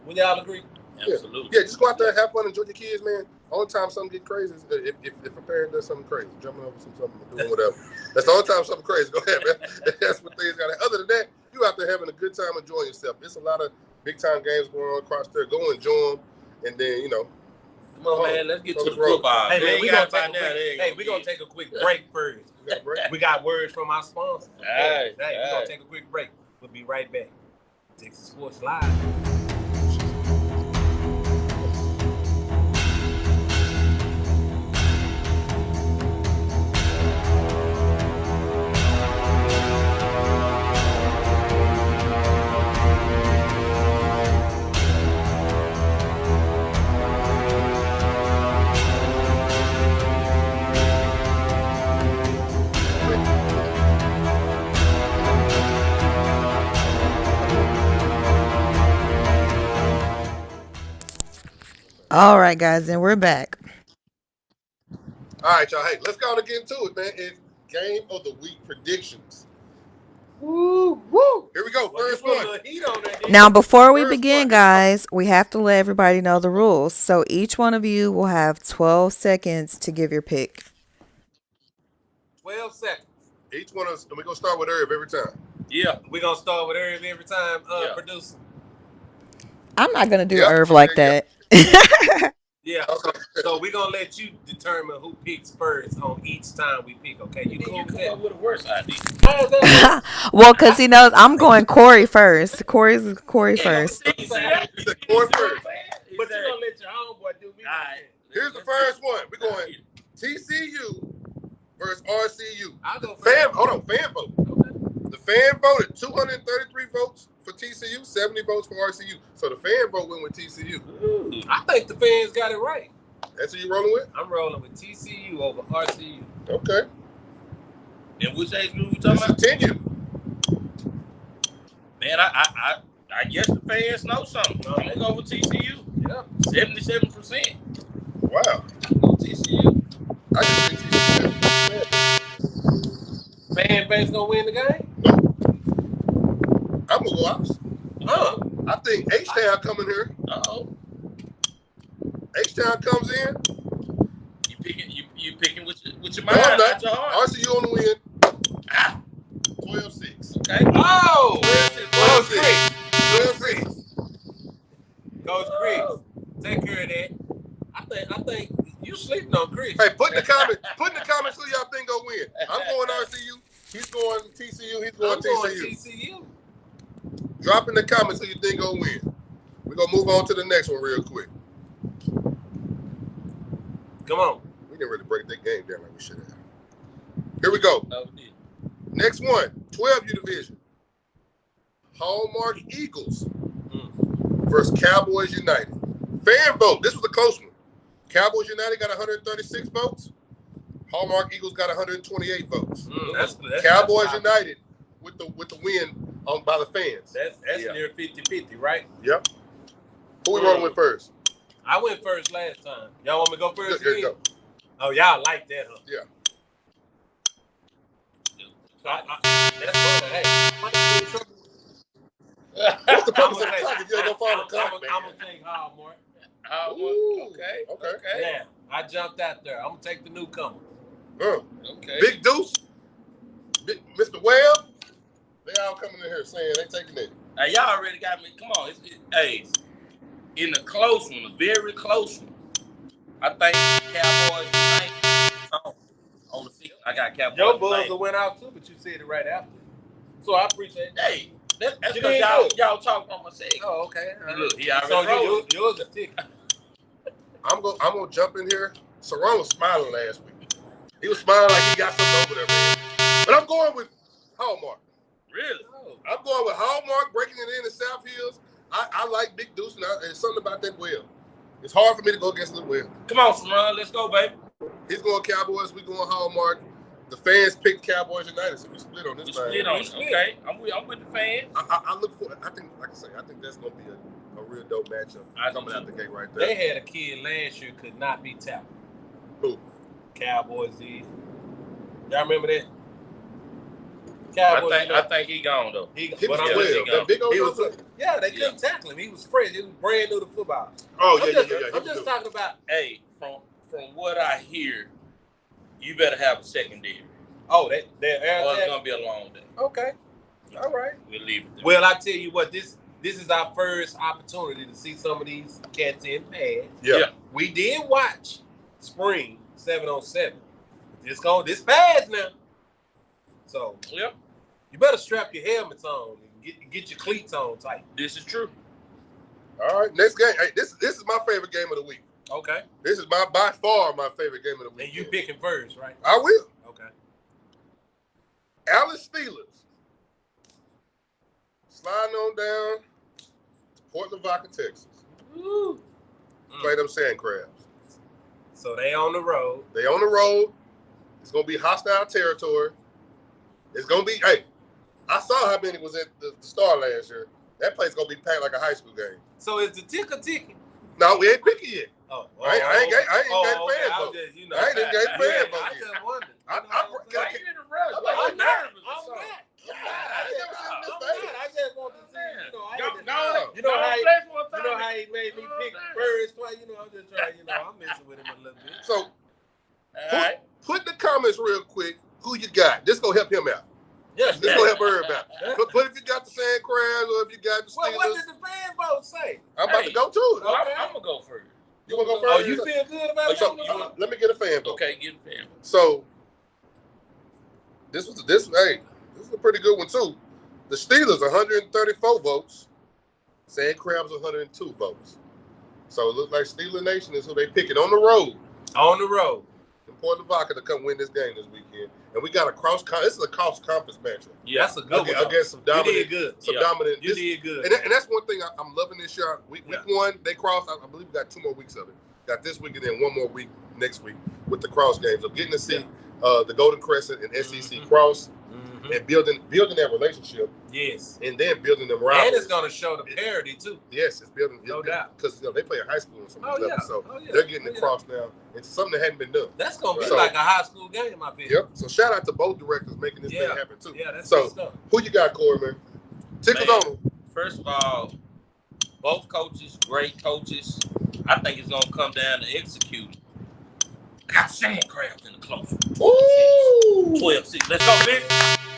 Speaker 4: Would y'all agree?
Speaker 5: Absolutely.
Speaker 1: Yeah, just go out there and have fun, enjoy your kids, man. Only time something get crazy is if a parent does something crazy, jumping over something, doing whatever. That's the only time something crazy go ahead, man. That's what things got. Other than that, you out there having a good time, enjoying yourself. There's a lot of big time games going on across there. Go enjoy them, and then
Speaker 5: come on, man. Let's get to the football.
Speaker 4: Hey, man, we're gonna take a quick break first. We got words from our sponsors. We're gonna take a quick break. We'll be right back. Texas Sports Live.
Speaker 3: All right, guys, and we're back.
Speaker 1: All right, y'all. Hey, let's go and get into it, man. It's game of the week predictions. Woo! Here we go. First one.
Speaker 3: Now, before we begin, guys, we have to let everybody know the rules. So each one of you will have 12 seconds to give your pick.
Speaker 4: 12 seconds.
Speaker 1: Each one of us, and we're going to start with Irv every time.
Speaker 4: Yeah, we're going to start with Irv every time, producer.
Speaker 3: I'm not going to do Irv like that.
Speaker 4: Yeah, so we're going to let you determine who picks first on each time we pick, okay? You cool with that?
Speaker 5: With a worse idea.
Speaker 3: Well, because he knows I'm going Corey first. Corey first.
Speaker 1: Corey first.
Speaker 4: But you're going to let your homeboy do me.
Speaker 5: All right.
Speaker 1: Here's the first one. We're going TCU versus RCU.
Speaker 4: I'll go
Speaker 1: Fan
Speaker 4: first.
Speaker 1: vote. Okay. The fan voted 233 votes for TCU, 70 votes for RCU. So the fan vote went with TCU.
Speaker 4: Ooh, I think the fans got it right.
Speaker 1: That's who you rolling with?
Speaker 4: I'm rolling with TCU over RCU.
Speaker 1: Okay.
Speaker 5: And which age group we talking about?
Speaker 1: Continue.
Speaker 5: Man, I guess the fans know something. I'm gonna go with TCU.
Speaker 4: Yeah,
Speaker 5: 77%.
Speaker 1: Wow.
Speaker 5: Go TCU.
Speaker 1: I just think TCU.
Speaker 4: fan base gonna win the game.
Speaker 1: I'm gonna go out. I think H-Town coming here. H-Town comes in.
Speaker 5: You picking with your mind, not your heart.
Speaker 1: RCU on the win. 12-6.
Speaker 5: Okay.
Speaker 4: Oh!
Speaker 1: 12-6.
Speaker 4: Coach Chris, take care of that. I think you sleeping on Chris.
Speaker 1: Hey, put in the comments who y'all think gonna win. I'm going RCU. He's going TCU. He's going TCU. Drop in the comments who you think gonna win. We're gonna move on to the next one real quick.
Speaker 4: Come on.
Speaker 1: We didn't really break that game down like we should have. Here we go. Next one, 12U division. Hallmark Eagles versus Cowboys United. Fan vote. This was a close one. Cowboys United got 136 votes. Hallmark Eagles got 128 votes.
Speaker 4: That's
Speaker 1: Cowboys United with the win by the fans.
Speaker 4: That's near 50-50, right?
Speaker 1: Yep. Who we rolling with first?
Speaker 4: I went first last time. Y'all want me to go first?
Speaker 1: There you go.
Speaker 4: Oh, y'all like that, huh?
Speaker 1: Yeah.
Speaker 4: That's fine. Hey,
Speaker 1: What's the purpose of the
Speaker 4: I'm
Speaker 1: clock if you ain't gonna follow the clock, man?
Speaker 4: I'm gonna take Hallmark.
Speaker 1: Ooh,
Speaker 5: Okay.
Speaker 4: Yeah, I jumped out there. I'm gonna take the newcomer.
Speaker 5: Okay.
Speaker 1: Big Deuce, Mr. Webb, they all coming in here saying they taking it.
Speaker 5: Now, y'all already got me. Come on. Hey, in the close one, a very close one, I think Cowboys United on the season. I got Cowboys
Speaker 4: Your buzzer
Speaker 5: United.
Speaker 4: went out too, but you said it right after. So I appreciate that.
Speaker 5: Hey, that's
Speaker 4: You
Speaker 5: because
Speaker 4: didn't
Speaker 5: y'all talking on my segment.
Speaker 4: Oh, okay.
Speaker 5: Look, he already
Speaker 4: So
Speaker 5: rolled.
Speaker 4: yours is ticket.
Speaker 1: I'm gonna jump in here. Saron was smiling last week. He was smiling like he got something over there, man. But I'm going with Hallmark.
Speaker 5: Really?
Speaker 1: I'm going with Hallmark, breaking it in the South Hills. I like Big Deuce, and there's something about that Webb. It's hard for me to go against the Webb.
Speaker 5: Come on, Saron. Let's go, baby.
Speaker 1: He's going Cowboys. We going Hallmark. The fans picked Cowboys United, so we split on this
Speaker 5: We
Speaker 1: thing.
Speaker 5: split on it. Okay. I'm with the fans.
Speaker 1: I look for. I think, like I say, I think that's going to be a real dope matchup coming out the gate right there.
Speaker 4: They had a kid last year could not be tackled.
Speaker 1: Who?
Speaker 4: Cowboys did. Y'all remember that?
Speaker 5: I think he gone though.
Speaker 1: He was
Speaker 5: Yeah,
Speaker 1: Webb.
Speaker 5: he
Speaker 1: That big old
Speaker 4: He was,
Speaker 1: dude.
Speaker 4: yeah, they couldn't tackle him. He was fresh. He was brand new to football.
Speaker 1: Oh,
Speaker 4: I'm
Speaker 1: yeah.
Speaker 4: just talking about.
Speaker 5: Hey, from what I hear, you better have a secondary.
Speaker 4: Oh, they're
Speaker 5: Or it's gonna be a long day.
Speaker 4: Okay. All right.
Speaker 5: We'll leave it there.
Speaker 4: Well, I tell you what, this is our first opportunity to see some of these cats in pads.
Speaker 1: Yeah.
Speaker 4: We did watch Spring 7-on-7. This pads now. So
Speaker 5: Yep.
Speaker 4: you better strap your helmets on and get your cleats on tight.
Speaker 5: This is true.
Speaker 1: All right, next game. Hey, this is my favorite game of the week.
Speaker 4: Okay.
Speaker 1: This is by far my favorite game of the week.
Speaker 4: And you picking first, right?
Speaker 1: I will.
Speaker 4: Okay.
Speaker 1: Alice Steelers sliding on down to Port Lavaca, Texas.
Speaker 4: Woo.
Speaker 1: Play them sand crabs.
Speaker 4: So they on the road.
Speaker 1: They on the road. It's gonna be hostile territory. It's gonna be. Hey, I saw how many was at the Star last year. That place gonna be packed like a high school game.
Speaker 4: So is the ticker ticking?
Speaker 1: No, we ain't picking yet.
Speaker 4: Oh,
Speaker 1: I ain't got fan vote.
Speaker 4: Just, you know,
Speaker 1: I ain't even got fan
Speaker 4: I
Speaker 1: vote yet.
Speaker 4: just wondered.
Speaker 1: I'm
Speaker 5: Like, you in a rush. Like,
Speaker 4: I'm
Speaker 5: you
Speaker 4: not.
Speaker 5: nervous or
Speaker 4: I'm
Speaker 5: something.
Speaker 4: not.
Speaker 1: I ain't never seen this
Speaker 4: I'm
Speaker 1: thing.
Speaker 4: not. I just want to see. You know,
Speaker 5: Go,
Speaker 4: you know how he,
Speaker 5: flex one
Speaker 4: you know
Speaker 5: time.
Speaker 4: how he made me pick first twice. You know, I'm just trying. You know, I'm messing with him a little bit.
Speaker 1: So
Speaker 5: All right.
Speaker 1: put in the comments real quick who you got. This gonna help him out.
Speaker 4: Yeah.
Speaker 1: This gonna help her out. Put if you got the sand crabs or if you got the
Speaker 4: What
Speaker 1: Steelers.
Speaker 4: did the fan vote say?
Speaker 1: I'm about to go to it.
Speaker 4: Okay.
Speaker 5: I'm gonna go first.
Speaker 1: You wanna go
Speaker 4: Oh,
Speaker 1: first?
Speaker 4: you feel good about it?
Speaker 1: So, let me get a fan vote.
Speaker 5: Okay, get the fan.
Speaker 1: So this is a pretty good one too. The Steelers 134 votes, Sand Crabs 102 votes. So it looks like Steeler Nation is who they picking on the road
Speaker 4: On the road.
Speaker 1: in Port Lavaca to come win this game this weekend. And we got this is a cross conference matchup.
Speaker 5: Yeah.
Speaker 4: That's a good one.
Speaker 1: Against some
Speaker 4: You
Speaker 1: dominant.
Speaker 4: did good.
Speaker 1: Some
Speaker 5: Yeah.
Speaker 1: dominant.
Speaker 4: You did good.
Speaker 1: And that's one thing I'm loving this year. Week one, they crossed. I believe we got 2 more weeks of it. Got this week and then 1 more week next week with the cross games. So getting to see the Golden Crescent and SEC cross and building that relationship
Speaker 4: Yes.
Speaker 1: and then building them rivalries.
Speaker 4: And it's going to show the parity, too.
Speaker 1: Yes, it's building.
Speaker 4: No doubt.
Speaker 1: Because they play in high school and some of
Speaker 4: Oh,
Speaker 1: these
Speaker 4: yeah.
Speaker 1: levels. So
Speaker 4: Oh, yeah.
Speaker 1: they're getting
Speaker 4: Oh,
Speaker 1: the cross now. It's something that hadn't been done.
Speaker 4: That's going to be
Speaker 1: So-
Speaker 4: like a high school game, I bet.
Speaker 1: Yep. So shout out to both directors making this
Speaker 4: Yeah.
Speaker 1: thing happen too.
Speaker 4: Yeah, that's
Speaker 1: So
Speaker 4: good stuff.
Speaker 1: who you got, Corey, man? Tickles
Speaker 5: Man.
Speaker 1: on them.
Speaker 5: First of all, both coaches, great coaches. I think it's gonna come down to executing. Got sand crabs in the close.
Speaker 1: Ooh.
Speaker 5: 12-6. Let's go, bitch.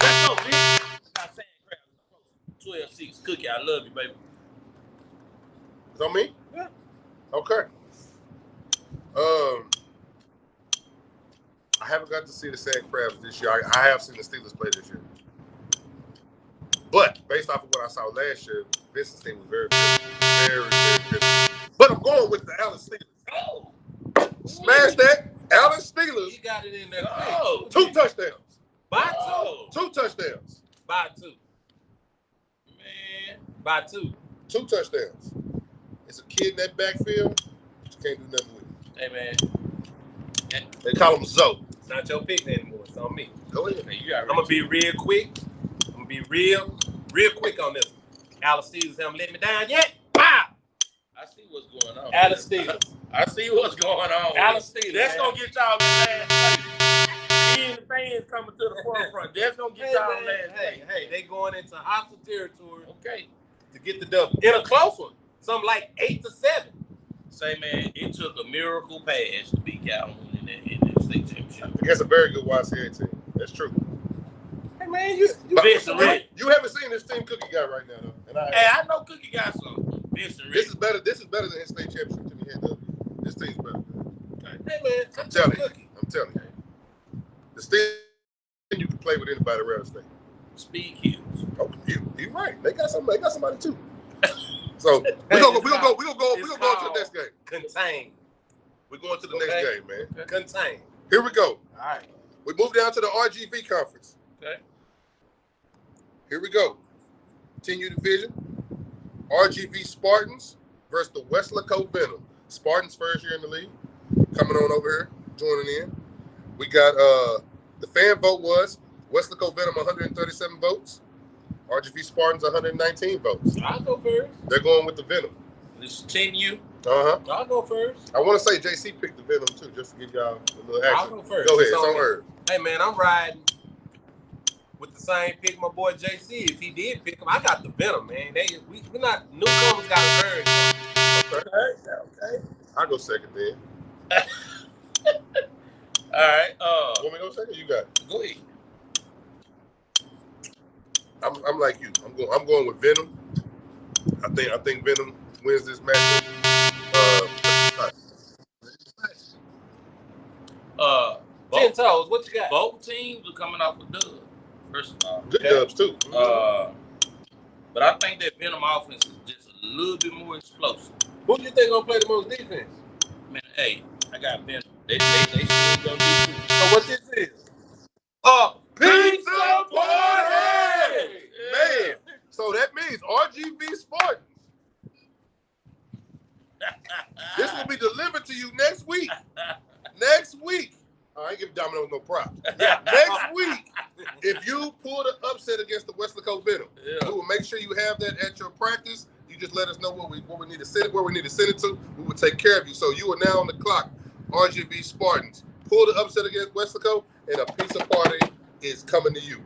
Speaker 5: Let's go, bitch. Got sand crabs in the close. 12-6. Cookie, I love you, baby.
Speaker 1: It's on me?
Speaker 4: Yeah.
Speaker 1: Okay. I haven't got to see the Sand Crabs this year. I have seen the Steelers play this year. But based off of what I saw last year, Vincent's team was very good. But I'm going with the Allen Steelers.
Speaker 5: Oh.
Speaker 1: Smash that. Allen Steelers.
Speaker 4: He got it in there.
Speaker 5: Oh.
Speaker 1: 2 touchdowns.
Speaker 4: By
Speaker 5: Oh.
Speaker 1: 2 touchdowns.
Speaker 4: 2. By 2.
Speaker 5: Man.
Speaker 4: By 2.
Speaker 1: 2 touchdowns. It's a kid in that backfield. You can't do nothing with it.
Speaker 5: Hey, man.
Speaker 1: They call him Zoe.
Speaker 4: It's not your pick anymore. It's on me.
Speaker 1: Go ahead.
Speaker 5: Hey, you got
Speaker 4: I'm going to be real quick. I'm going to be real quick on this one. Alice Steelers haven't let me down yet. Bow!
Speaker 5: I see what's going on.
Speaker 4: Alice
Speaker 5: man.
Speaker 4: Steelers.
Speaker 5: I see what's going on.
Speaker 4: Alice Steelers.
Speaker 5: That's
Speaker 4: man.
Speaker 5: going to get y'all in last place. Then the fans coming to the forefront. That's gonna get y'all last place.
Speaker 4: Hey, they going into hostile territory
Speaker 5: Okay.
Speaker 4: to get the dub in a close one. Something like 8-7.
Speaker 5: Say, man, it took a miracle pass to beat Calhoun in that state championship.
Speaker 1: Against a very good YCA team. That's true.
Speaker 4: Hey man, you
Speaker 5: Vincent Reed.
Speaker 1: You haven't seen this team Cookie got right now, though. And
Speaker 5: Hey, I know Cookie got some. Vincent Reed.
Speaker 1: this is better than his state championship team he had. This team's better.
Speaker 4: Hey man,
Speaker 1: I'm telling you. The team you can play with anybody around the state.
Speaker 5: Speed kills.
Speaker 1: Oh, you right. They got somebody too. So we're gonna go into the next game.
Speaker 4: Contain.
Speaker 1: We're going to the next game, man.
Speaker 4: Contain.
Speaker 1: Here we go.
Speaker 4: All right.
Speaker 1: We move down to the RGV conference.
Speaker 5: Okay.
Speaker 1: Here we go. 10U division. RGV Spartans versus the Weslaco Venom. Spartans first year in the league. Coming on over here, joining in. We got the fan vote was Weslaco Venom 137 votes. RGV Spartans 119 votes.
Speaker 4: I'll go first.
Speaker 1: They're going with the Venom.
Speaker 5: This 10U.
Speaker 1: Uh-huh.
Speaker 4: I'll go first.
Speaker 1: I want to say JC picked the Venom too, just to give y'all a little action.
Speaker 4: I'll go first.
Speaker 1: Go ahead,
Speaker 4: It's
Speaker 1: it's
Speaker 4: on
Speaker 1: on
Speaker 4: me.
Speaker 1: Herb.
Speaker 4: Hey man, I'm riding with the same pick my boy JC. If he did pick him, I got the Venom, man. We're not newcomers got to learn.
Speaker 1: Okay. I'll go second then.
Speaker 5: All right.
Speaker 1: Want me to go second? You got it.
Speaker 5: Go ahead.
Speaker 1: I'm like you. I'm going with Venom. I think Venom wins this match.
Speaker 4: Ten toes, what you got?
Speaker 5: Both teams are coming off a dub. First of all,
Speaker 1: Good dubs too.
Speaker 5: but I think that Venom offense is just a little bit more explosive.
Speaker 4: Who do you think gonna play the most defense?
Speaker 5: Man, hey, I got Venom. They still gonna do too.
Speaker 4: So what this is?
Speaker 1: Pizza party! Man, so that means RGV Spartans. This will be delivered to you next week. Next week. I ain't giving Domino's no props. Next week, if you pull the upset against the Weslaco Venom, we will make sure you have that at your practice. You just let us know where we need to send it to. We will take care of you. So you are now on the clock, RGV Spartans. Pull the upset against Weslaco, and a pizza party is coming to you.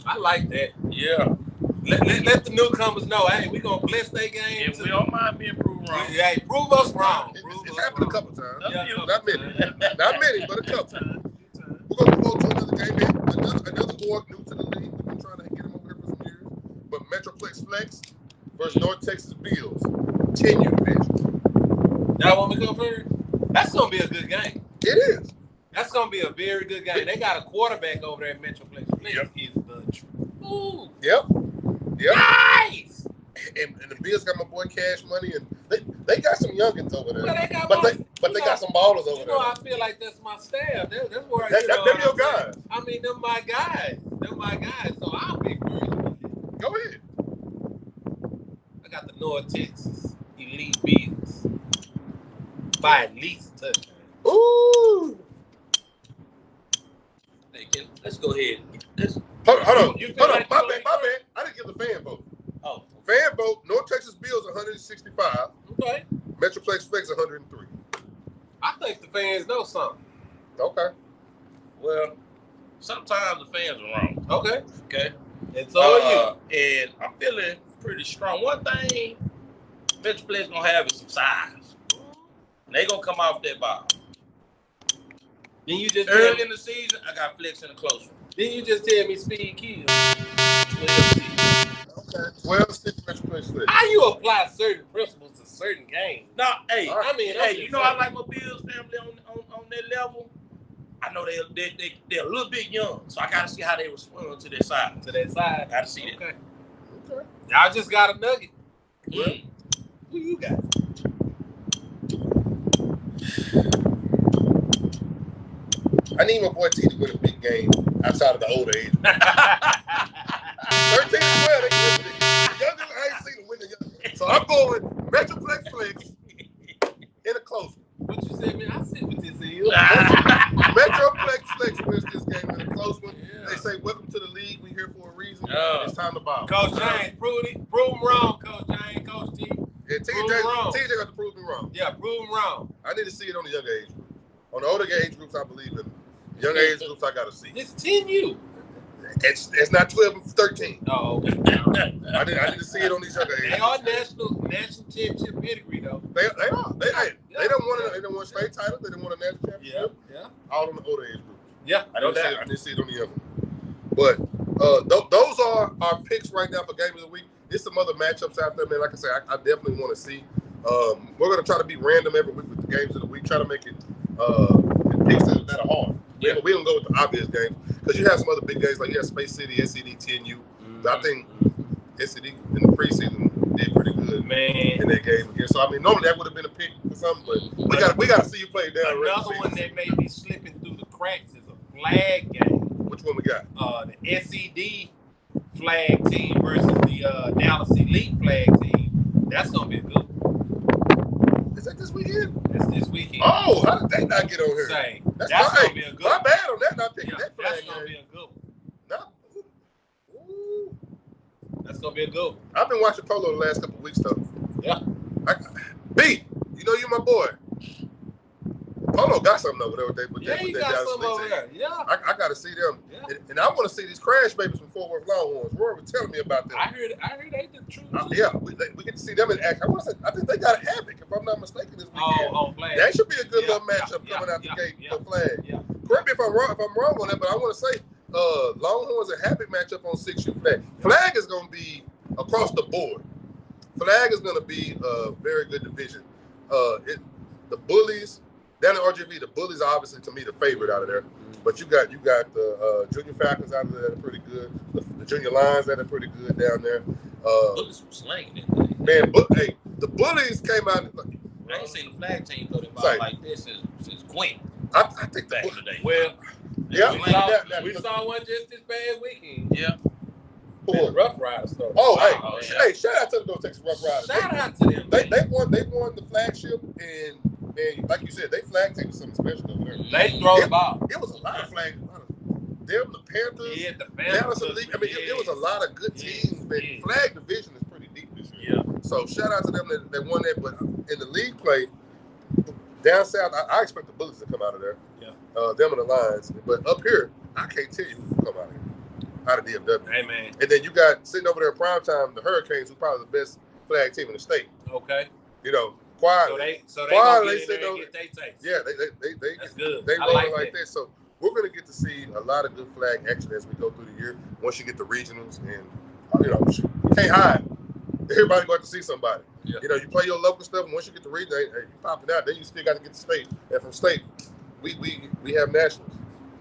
Speaker 4: I like that.
Speaker 5: Yeah.
Speaker 4: Let the newcomers know, hey, we gonna bless their game.
Speaker 5: If we don't mind being proved wrong.
Speaker 4: Hey, prove us wrong.
Speaker 1: It's happened a couple times.
Speaker 5: Yeah.
Speaker 1: Not many, but a couple. We're going to go to another game, man. Another org new to the league. We've been trying to get him over here for some years. But Metroplex Flex versus North Texas Bills. 10U division.
Speaker 4: Y'all want me to go first? That's gonna be a good game.
Speaker 1: It is.
Speaker 4: That's gonna be a very good game. They got a quarterback over there at Metroplex.
Speaker 1: Yep.
Speaker 4: He's the truth.
Speaker 1: Yep.
Speaker 4: Nice.
Speaker 1: And the Bills got my boy Cash Money, and they got some youngins over there.
Speaker 4: Well, they got
Speaker 1: but they got some ballers over
Speaker 4: You know,
Speaker 1: there.
Speaker 4: I feel like that's my staff. That's where
Speaker 1: Them your
Speaker 4: I'm saying?
Speaker 1: guys.
Speaker 4: I mean, them my guys. So I'll be first.
Speaker 1: Go ahead.
Speaker 4: I got the North Texas Elite Bills by at least a touchdown.
Speaker 1: Ooh.
Speaker 5: Hey, let's go ahead.
Speaker 1: Hold on.
Speaker 4: You feel
Speaker 1: Hold on.
Speaker 4: like
Speaker 1: My
Speaker 4: you
Speaker 1: bad. I didn't give the fan vote.
Speaker 4: Oh,
Speaker 1: Fan vote, North Texas Bills 165,
Speaker 4: okay.
Speaker 1: Metroplex Flex 103.
Speaker 4: I think the fans know something.
Speaker 1: Okay.
Speaker 5: Well, sometimes the fans are wrong.
Speaker 4: Okay.
Speaker 5: Okay.
Speaker 4: And so are you.
Speaker 5: And I'm feeling pretty strong. One thing Metroplex gonna have is some size. They gonna come off that ball.
Speaker 4: Then you just
Speaker 5: Early in the season, I got Flex in the close one.
Speaker 4: Then you just tell me speed kills.
Speaker 5: 12
Speaker 1: Okay. 12-6 Metroplex Flex.
Speaker 4: How you apply certain principles to certain games?
Speaker 5: No, hey,
Speaker 1: All right.
Speaker 4: I mean,
Speaker 5: hey, you know I like my Bills family on that level. I know they're a little bit young, so I gotta see how they respond to their side.
Speaker 4: To that side.
Speaker 5: Gotta see that.
Speaker 4: Okay.
Speaker 1: Okay.
Speaker 4: Y'all just got a nugget.
Speaker 5: Mm.
Speaker 4: Who you got?
Speaker 1: I need my boy T to win a big game outside of the older age. 13 as well. They can win it. The younger, I ain't seen them win the younger. So I'm going Metroplex Flex in a close one.
Speaker 4: What you said, man? I sit with this heel.
Speaker 1: Metroplex Flex wins this game in a close one.
Speaker 4: Yeah.
Speaker 1: They say, welcome to the league. We here for a reason.
Speaker 5: Yeah.
Speaker 1: It's time to ball.
Speaker 4: Coach James, prove him wrong, Coach James. Coach T.
Speaker 1: Yeah,
Speaker 4: Prove me wrong.
Speaker 1: TJ got to prove me wrong.
Speaker 4: Yeah, prove him wrong.
Speaker 1: I need to see it on the younger age group. On the older age groups, I believe in. The Young age groups I gotta see.
Speaker 4: It's 10U.
Speaker 1: It's not 12 and 13.
Speaker 4: Oh, okay.
Speaker 1: I need to see it on these younger age.
Speaker 4: They are national championship pedigree though.
Speaker 1: They are. They don't want state titles. They didn't want a national championship.
Speaker 4: Yeah.
Speaker 1: All on the older age group.
Speaker 4: Yeah.
Speaker 1: I didn't see it on the younger. But those are our picks right now for game of the week. There's some other matchups out there, man. Like I said, I definitely want to see. We're gonna try to be random every week with the games of the week. Try to make it picks that are hard. Yeah. We don't go with the obvious games because you have some other big games like you have Space City, SCD, 10U. But I think SCD in the preseason did pretty good,
Speaker 4: man,
Speaker 1: in that game again. So I mean, normally that would have been a pick for something, but we got to see you play down.
Speaker 4: Another one that may be slipping through the cracks is a flag game.
Speaker 1: Which one we got?
Speaker 4: The SED flag team versus the Dallas Elite flag team. That's gonna be a good one.
Speaker 1: Is that this weekend?
Speaker 4: That's this weekend.
Speaker 1: Oh, how did they not get on here?
Speaker 4: Say,
Speaker 1: that's
Speaker 4: gonna be a good one.
Speaker 1: My bad on that. Not picking that flag.
Speaker 4: That's gonna be a good one.
Speaker 1: No. Ooh.
Speaker 4: That's gonna be a good one.
Speaker 1: I've been watching polo the last couple of weeks though.
Speaker 4: Yeah.
Speaker 1: B, you know you my boy. Polo got something over there with that.
Speaker 4: He got something over there. Yeah.
Speaker 1: I got to see them, and I want to see these Crash Babies from Fort Worth Longhorns. Roy was telling me about them.
Speaker 4: I heard they the truth.
Speaker 1: Yeah, we get to see them in action. I think they got a Havoc, if I'm not mistaken, this weekend.
Speaker 4: Oh, flag.
Speaker 1: That should be a good little matchup coming out the gate for flag.
Speaker 4: Yeah.
Speaker 1: Correct me if I'm wrong on that, but I want to say Longhorns and Havoc matchup on 6U flag. Flag is going to be across the board. Flag is going to be a very good division. The Bullies. Down in RGV, the Bullies are obviously, to me, the favorite out of there. But you got the Junior Falcons out of there that are pretty good. The Junior Lions that are pretty good down there.
Speaker 5: Bullies were slanging it.
Speaker 1: Man, the Bullies came out.
Speaker 5: I ain't seen the flag team go about like this since Quinn.
Speaker 1: I think
Speaker 5: back in the day.
Speaker 4: Well, we saw one just this past weekend.
Speaker 5: Yeah.
Speaker 4: The Rough Riders story.
Speaker 1: Hey, shout out to the North Texas Rough Riders.
Speaker 4: Shout out to them.
Speaker 1: They won the flagship, and man, like you said, they flag team was something special over there.
Speaker 4: They throw the ball.
Speaker 1: It was a lot of flags. Them, the Panthers,
Speaker 4: the Panthers.
Speaker 1: I mean, it was a lot of good teams. Man. Flag division is pretty deep this year.
Speaker 4: Yeah.
Speaker 1: So shout out to them that won that. But in the league play, down south, I expect the Bullies to come out of there.
Speaker 4: Yeah.
Speaker 1: Them and the Lions. But up here, I can't tell you who will come out of here. Out of DFW.
Speaker 4: Hey, man.
Speaker 1: And then you got sitting over there in prime time, the Hurricanes, who probably the best flag team in the state.
Speaker 4: Okay.
Speaker 1: You know, quietly.
Speaker 4: So they gonna get in there and get their taste.
Speaker 1: Yeah, they
Speaker 4: That's good.
Speaker 1: They
Speaker 4: I
Speaker 1: rolling
Speaker 4: like
Speaker 1: that. So we're gonna get to see a lot of good flag action as we go through the year. Once you get the regionals, and you can't hide. Everybody got to see somebody.
Speaker 5: Yeah.
Speaker 1: You know, you play your local stuff, and once you get the region, you pop it out. Then you still got to get the state. And from state, we have nationals.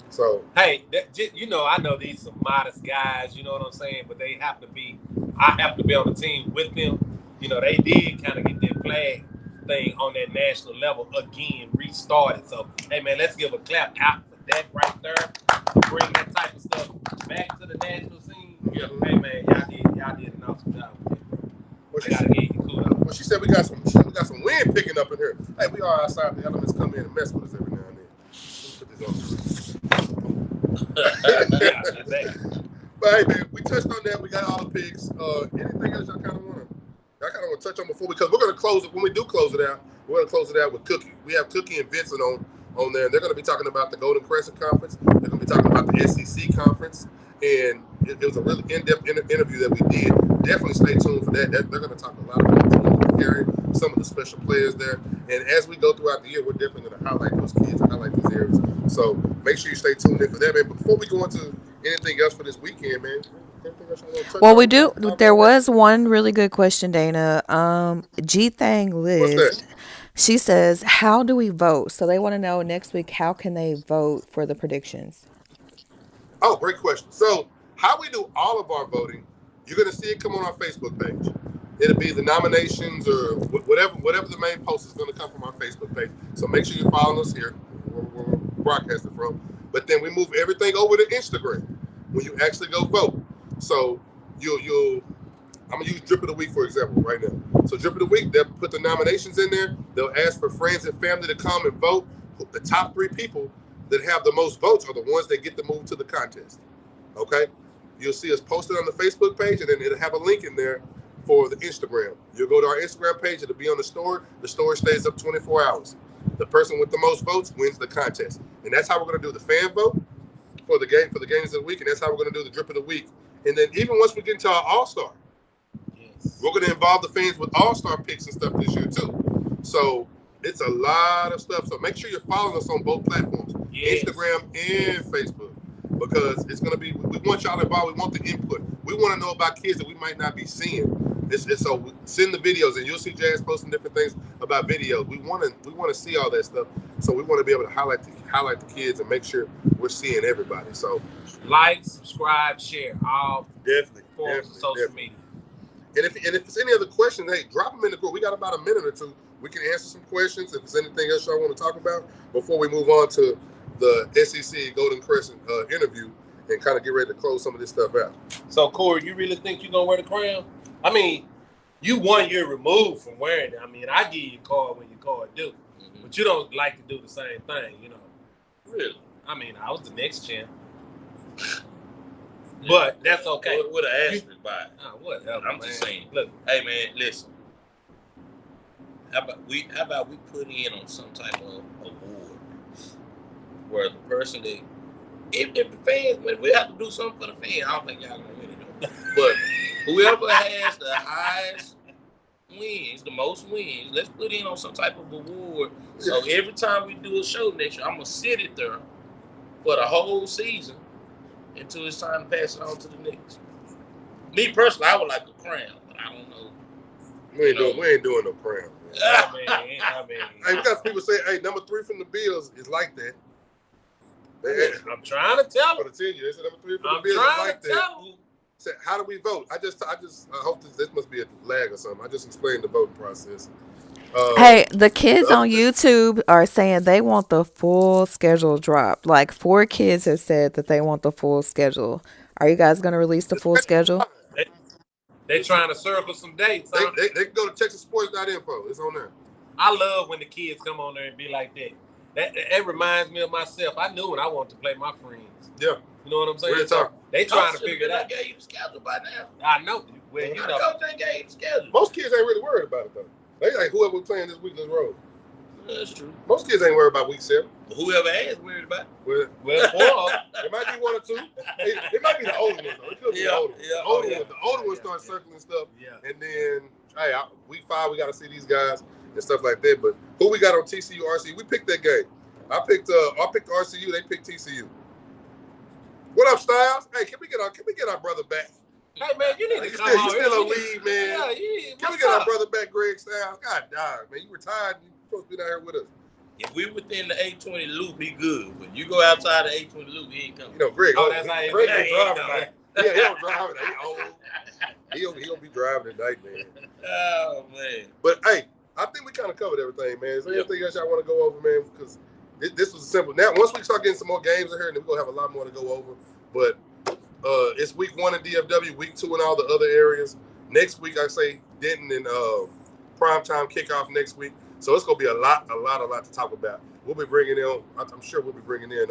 Speaker 1: So
Speaker 4: hey, I know these some modest guys. You know what I'm saying? But I happen to be on the team with them. You know, they did kind of get their flag thing on that national level again restarted. So hey, man, let's give a clap out for that right there to bring that type of stuff back to the national scene. Yeah. Hey, man, y'all did an awesome job with it, bro. I gotta give you kudos.
Speaker 1: Well, she said we got some wind picking up in here. Hey, we are outside. The elements come in and mess with us every now and then. Let me put this on. But hey, man, we touched on that. We got all the picks. Anything else y'all kind of want to touch on before, because we're going to close it. When we do close it out, we're going to close it out with Cookie. We have Cookie and Vincent on there. They're going to be talking about the Golden Crescent Conference. They're going to be talking about the SEC Conference. And it was a really in-depth interview that we did. Definitely stay tuned for that. They're going to talk a lot about the teams in the area, some of the special players there. And as we go throughout the year, we're definitely going to highlight those kids and highlight these areas. So make sure you stay tuned in for that, man. But before we go into anything else for this weekend, man, anything else you want to touch on?
Speaker 3: We do. There was one really good question, Dana. G Thang Liz.
Speaker 1: What's that?
Speaker 3: She says, how do we vote? So they want to know next week, how can they vote for the predictions?
Speaker 1: Oh, great question. So how we do all of our voting, you're going to see it come on our Facebook page. It'll be the nominations or whatever the main post is going to come from our Facebook page. So make sure you're following us here, where we're broadcasting from. But then we move everything over to Instagram when you actually go vote. So I'm going to use Drip of the Week, for example, right now. So Drip of the Week, they'll put the nominations in there. They'll ask for friends and family to come and vote. The top 3 people that have the most votes are the ones that get to move to the contest. Okay? You'll see us posted on the Facebook page, and then it'll have a link in there for the Instagram. You'll go to our Instagram page. It'll be on the store. The store stays up 24 hours. The person with the most votes wins the contest. And that's how we're going to do the fan vote for the games of the week, and that's how we're going to do the drip of the week. And then even once we get into our All-Star, we're going to involve the fans with All-Star picks and stuff this year too. So it's a lot of stuff. So make sure you're following us on both platforms, Instagram and Facebook, because it's going to be, we want y'all involved. We want the input. We want to know about kids that we might not be seeing. So send the videos, and you'll see Jazz posting different things about videos. We want to see all that stuff. So we want to be able to highlight the kids and make sure we're seeing everybody. So
Speaker 4: like, subscribe, share, all
Speaker 1: definitely
Speaker 4: forms of social media.
Speaker 1: And if there's any other questions, hey, drop them in the group. We got about a minute or two. We can answer some questions. If there's anything else y'all want to talk about before we move on to the SEC Golden Crescent interview and kind of get ready to close some of this stuff out.
Speaker 4: So, Corey, you really think you're going to wear the crown? I mean, you 1 year removed from wearing it. I mean, I give you a card when your card due. Mm-hmm. But you don't like to do the same thing, you know.
Speaker 5: Really?
Speaker 4: I mean, I was the next champ. But that's okay.
Speaker 5: With an asterisk by it.
Speaker 4: Whatever,
Speaker 5: I'm just saying.
Speaker 4: Look,
Speaker 5: hey, man, listen. How about we put in on some type of award where the person that, if the fans, when we have to do something for the fans, I don't think y'all gonna win it. But whoever has the highest wins, the most wins, let's put in on some type of award. So every time we do a show next year, I'm gonna sit it there for the whole season until it's time to pass it on to the next. Me personally, I would like a crown, but I don't know.
Speaker 1: We ain't doing no crown.
Speaker 4: I mean,
Speaker 1: hey, we got people say, hey, number 3 from the Bills is like that.
Speaker 4: I'm trying to tell them.
Speaker 1: They said number 3 from the Bills is like that. Said, how do we vote? I hope this must be a lag or something. I just explained the voting process.
Speaker 3: Hey, the kids on YouTube are saying they want the full schedule dropped. Like 4 kids have said that they want the full schedule. Are you guys going to release the full schedule?
Speaker 4: They trying to circle some dates. Huh?
Speaker 1: They can go to TexasSports.info. It's on there.
Speaker 4: I love when the kids come on there and be like that. That reminds me of myself. I knew when I wanted to play my friends.
Speaker 1: Yeah.
Speaker 4: You know what I'm saying? So they trying to figure it out.
Speaker 5: I gave you the schedule by now.
Speaker 4: I know. Well, you know.
Speaker 5: Coach ain't gave you the schedule.
Speaker 1: Most kids ain't really worried about it, though. They like, whoever we're playing this week, let's roll.
Speaker 5: That's true.
Speaker 1: Most kids ain't worried about week 7.
Speaker 5: Whoever has worried about it.
Speaker 4: Well, 4
Speaker 1: it might be 1 or 2. It might be the older ones, though. It could be the older ones. The older ones start circling stuff. Yeah. And then, hey, week 5, we got to see these guys and stuff like that. But who we got on TCU, RCU? We picked that game. I picked RCU. They picked TCU. What up, Styles? Hey, can we get our brother back?
Speaker 4: Hey, man, you need to come
Speaker 1: on.
Speaker 4: He's
Speaker 1: still on leave, man. Can we get our brother back, Greg Styles? God darn, man. You retired. You're supposed to be down here with us.
Speaker 5: If we within the 820 loop, he good. But you go outside the 820 loop, he ain't coming.
Speaker 1: You know, Greg.
Speaker 4: That's how
Speaker 1: Greg don't drive tonight. Yeah, he don't drive tonight. He'll be driving tonight, man.
Speaker 5: Oh, man.
Speaker 1: But, hey, I think we kind of covered everything, man. Is there anything else y'all want to go over, man? Because this was simple. Now, once we start getting some more games in here, then we're going to have a lot more to go over. But it's week 1 in DFW, week 2 in all the other areas. Next week, I say Denton and primetime kickoff next week. So it's going to be a lot to talk about. We'll be bringing in, I'm sure we'll be bringing in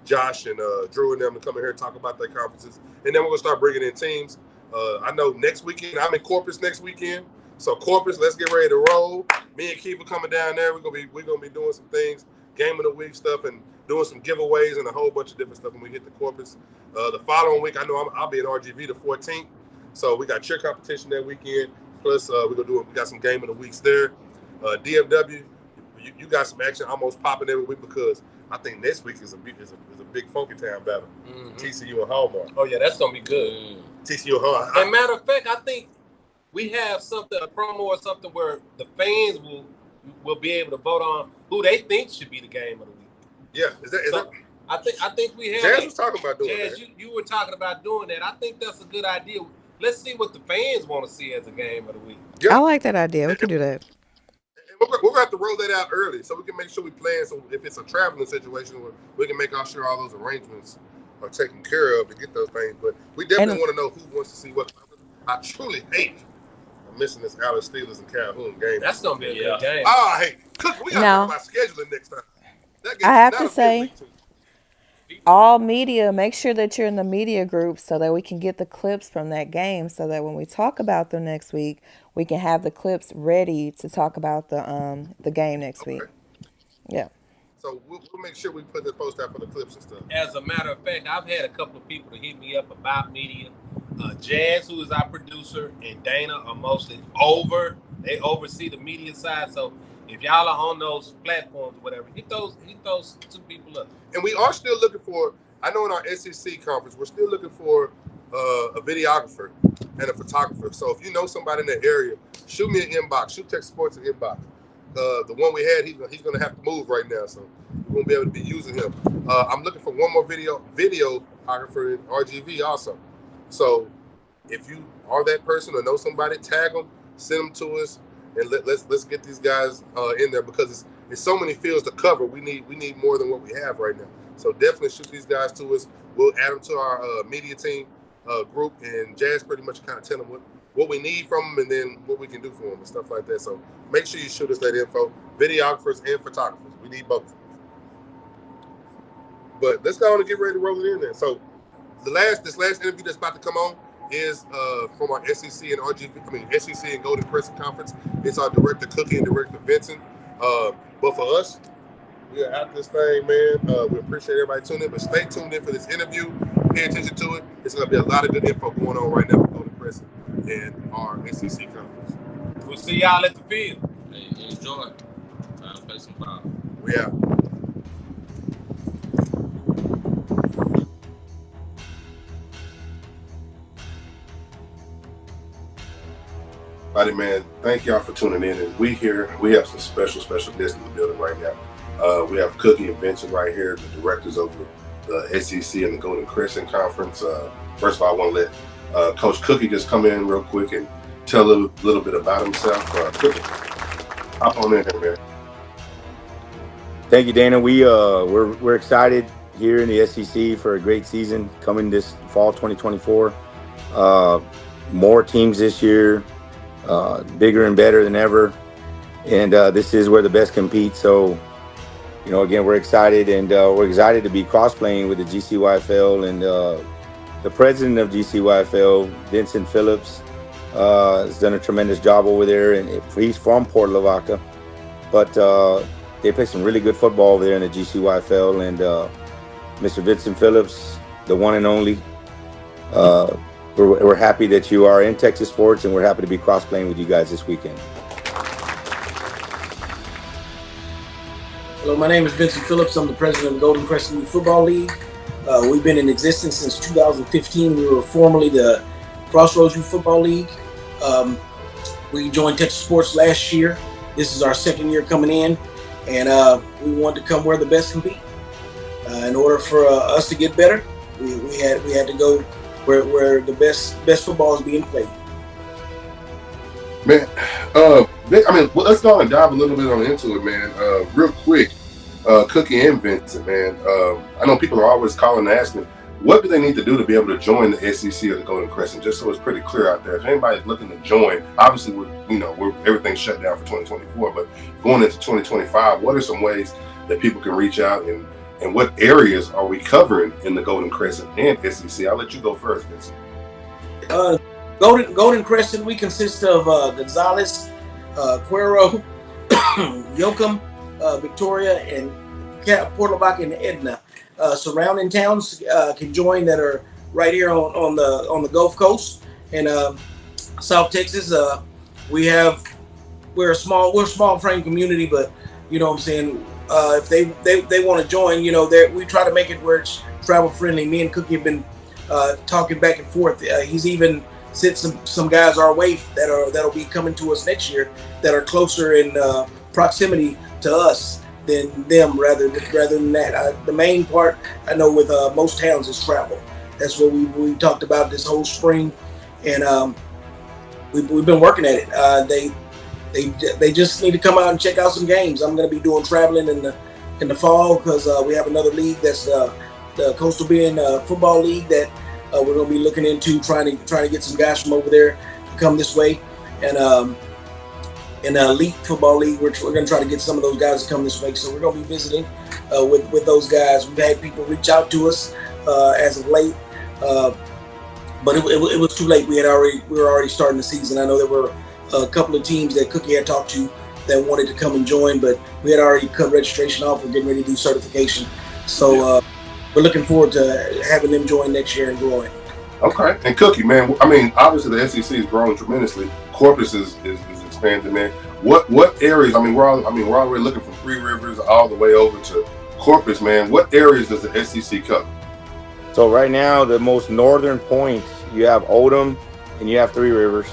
Speaker 1: Josh and Drew and them to come in here and talk about their conferences. And then we're going to start bringing in teams. I know next weekend, I'm in Corpus next weekend. So Corpus, let's get ready to roll. Me and Keith are coming down there. We're gonna be doing some things, game of the week stuff, and doing some giveaways and a whole bunch of different stuff when we hit the Corpus. The following week, I know I'll be at RGV the 14th. So we got cheer competition that weekend. Plus, we got some game of the weeks there. DFW, you got some action almost popping every week because I think next week is a big Funky Town battle. Mm-hmm. TCU and Hallmark.
Speaker 4: Oh yeah, that's gonna be good.
Speaker 1: TCU and Hallmark.
Speaker 4: As a matter of fact, I think we have a promo or something where the fans will be able to vote on who they think should be the game of the week.
Speaker 1: Yeah, is that?
Speaker 4: I think we have.
Speaker 1: Jazz was talking about doing
Speaker 4: Jazz,
Speaker 1: that.
Speaker 4: you were talking about doing that. I think that's a good idea. Let's see what the fans want to see as a game of the week.
Speaker 1: Yeah.
Speaker 3: I like that idea. We can do that.
Speaker 1: We're going to have to roll that out early so we can make sure we plan. So if it's a traveling situation, we can make sure all those arrangements are taken care of to get those things. But we definitely want to know who wants to see what. I truly hate missing this Alice Steelers and Calhoun game.
Speaker 4: That's going to be a good game.
Speaker 1: Oh, I hate it. Cook, we got to talk about scheduling next time.
Speaker 3: I have to say, all media, make sure that you're in the media group so that we can get the clips from that game so that when we talk about them next week, we can have the clips ready to talk about the game next week. Yeah.
Speaker 1: So we'll make sure we put the post out for the clips and stuff.
Speaker 4: As a matter of fact, I've had a couple of people to hit me up about media. Jazz, who is our producer, and Dana are mostly they oversee the media side. So if y'all are on those platforms or whatever, hit those two people up.
Speaker 1: And we are still looking for, I know in our SEC conference, we're still looking for a videographer and a photographer. So if you know somebody in that area, shoot me an inbox, shoot Texas Sports an inbox. The one we had, he's going to have to move right now, so we won't be able to be using him. I'm looking for one more videographer in RGV also. So if you are that person or know somebody, tag them, send them to us, and let's get these guys in there, because it's so many fields to cover. We need more than what we have right now. So definitely shoot these guys to us. We'll add them to our media team group, and Jazz pretty much kind of tell them what we need from them and then what we can do for them and stuff like that. So make sure you shoot us that info. Videographers and photographers. We need both. But let's go on and get ready to roll it in there. So this last interview that's about to come on is from our SEC and SEC and Golden Crescent Conference. It's our director Cookie and director Vincent. But for us, we are out this thing, man. We appreciate everybody tuning in, but stay tuned in for this interview. Pay attention to it. It's going to be a lot of good info going on right now for Golden Crescent and our SEC conference.
Speaker 4: We'll see y'all at the field.
Speaker 5: Hey, enjoy. Time to play some ball.
Speaker 1: We out. Buddy, man, thank y'all for tuning in. And we have some special guests in the building right now. We have Cookie and Vincent right here, the directors over the SEC and the Golden Crescent Conference. First of all, I want to let Coach Cookie just come in real quick and tell a little bit about himself. Cookie, hop on in here, man.
Speaker 7: Thank you, Dana. We're excited here in the SEC for a great season coming this fall 2024. More teams this year, bigger and better than ever, and this is where the best compete. So, again, we're excited, and we're excited to be cross-playing with the GCYFL, and the president of GCYFL, Vincent Phillips, has done a tremendous job over there, and he's from Port Lavaca, but they play some really good football over there in the GCYFL, and Mr. Vincent Phillips, the one and only. We're happy that you are in Texas sports, and we're happy to be cross-playing with you guys this weekend.
Speaker 8: Hello, my name is Vincent Phillips. I'm the president of the Golden Crescent Youth Football League. We've been in existence since 2015. We were formerly the Crossroads Youth Football League. We joined Texas Sports last year. This is our second year coming in, and we wanted to come where the best compete. In order for us to get better, we had to go where the best football is being played.
Speaker 1: Man, let's go and dive a little bit into it, man. Real quick, Cookie and Vincent, man. I know people are always calling and asking, what do they need to do to be able to join the SEC or the Golden Crescent? Just so it's pretty clear out there. If anybody's looking to join, obviously we're everything's shut down for 2024, but going into 2025, what are some ways that people can reach out, and what areas are we covering in the Golden Crescent and SEC? I'll let you go first, Vincent.
Speaker 8: Golden Crescent, we consist of Gonzales, Cuero, Yoakum, Victoria, and Port Lavaca and Edna. Surrounding towns can join that are right here on the Gulf Coast. And South Texas, we're a small frame community, but you know what I'm saying. If they want to join, we try to make it where it's travel friendly. Me and Cookie have been talking back and forth. He's even sent some guys our way that'll be coming to us next year that are closer in proximity to us than them. Rather than that, the main part I know with most towns is travel. That's what we talked about this whole spring, and we've been working at it. They just need to come out and check out some games. I'm going to be doing traveling in the fall because we have another league that's the Coastal Bend Football League that we're going to be looking into trying to get some guys from over there to come this way, and in the Elite Football League we're going to try to get some of those guys to come this way. So we're going to be visiting with those guys. We've had people reach out to us as of late, but it was too late. We were already starting the season. I know there were a couple of teams that Cookie had talked to that wanted to come and join, but we had already cut registration off. We're getting ready to do certification. So we're looking forward to having them join next year and growing.
Speaker 1: Okay. And Cookie, man, I mean, obviously the SEC is growing tremendously. Corpus is expanding, man. What areas? I mean, we're already looking from Three Rivers all the way over to Corpus, man. What areas does the SEC cover?
Speaker 7: So right now, the most northern point, you have Odom and you have Three Rivers.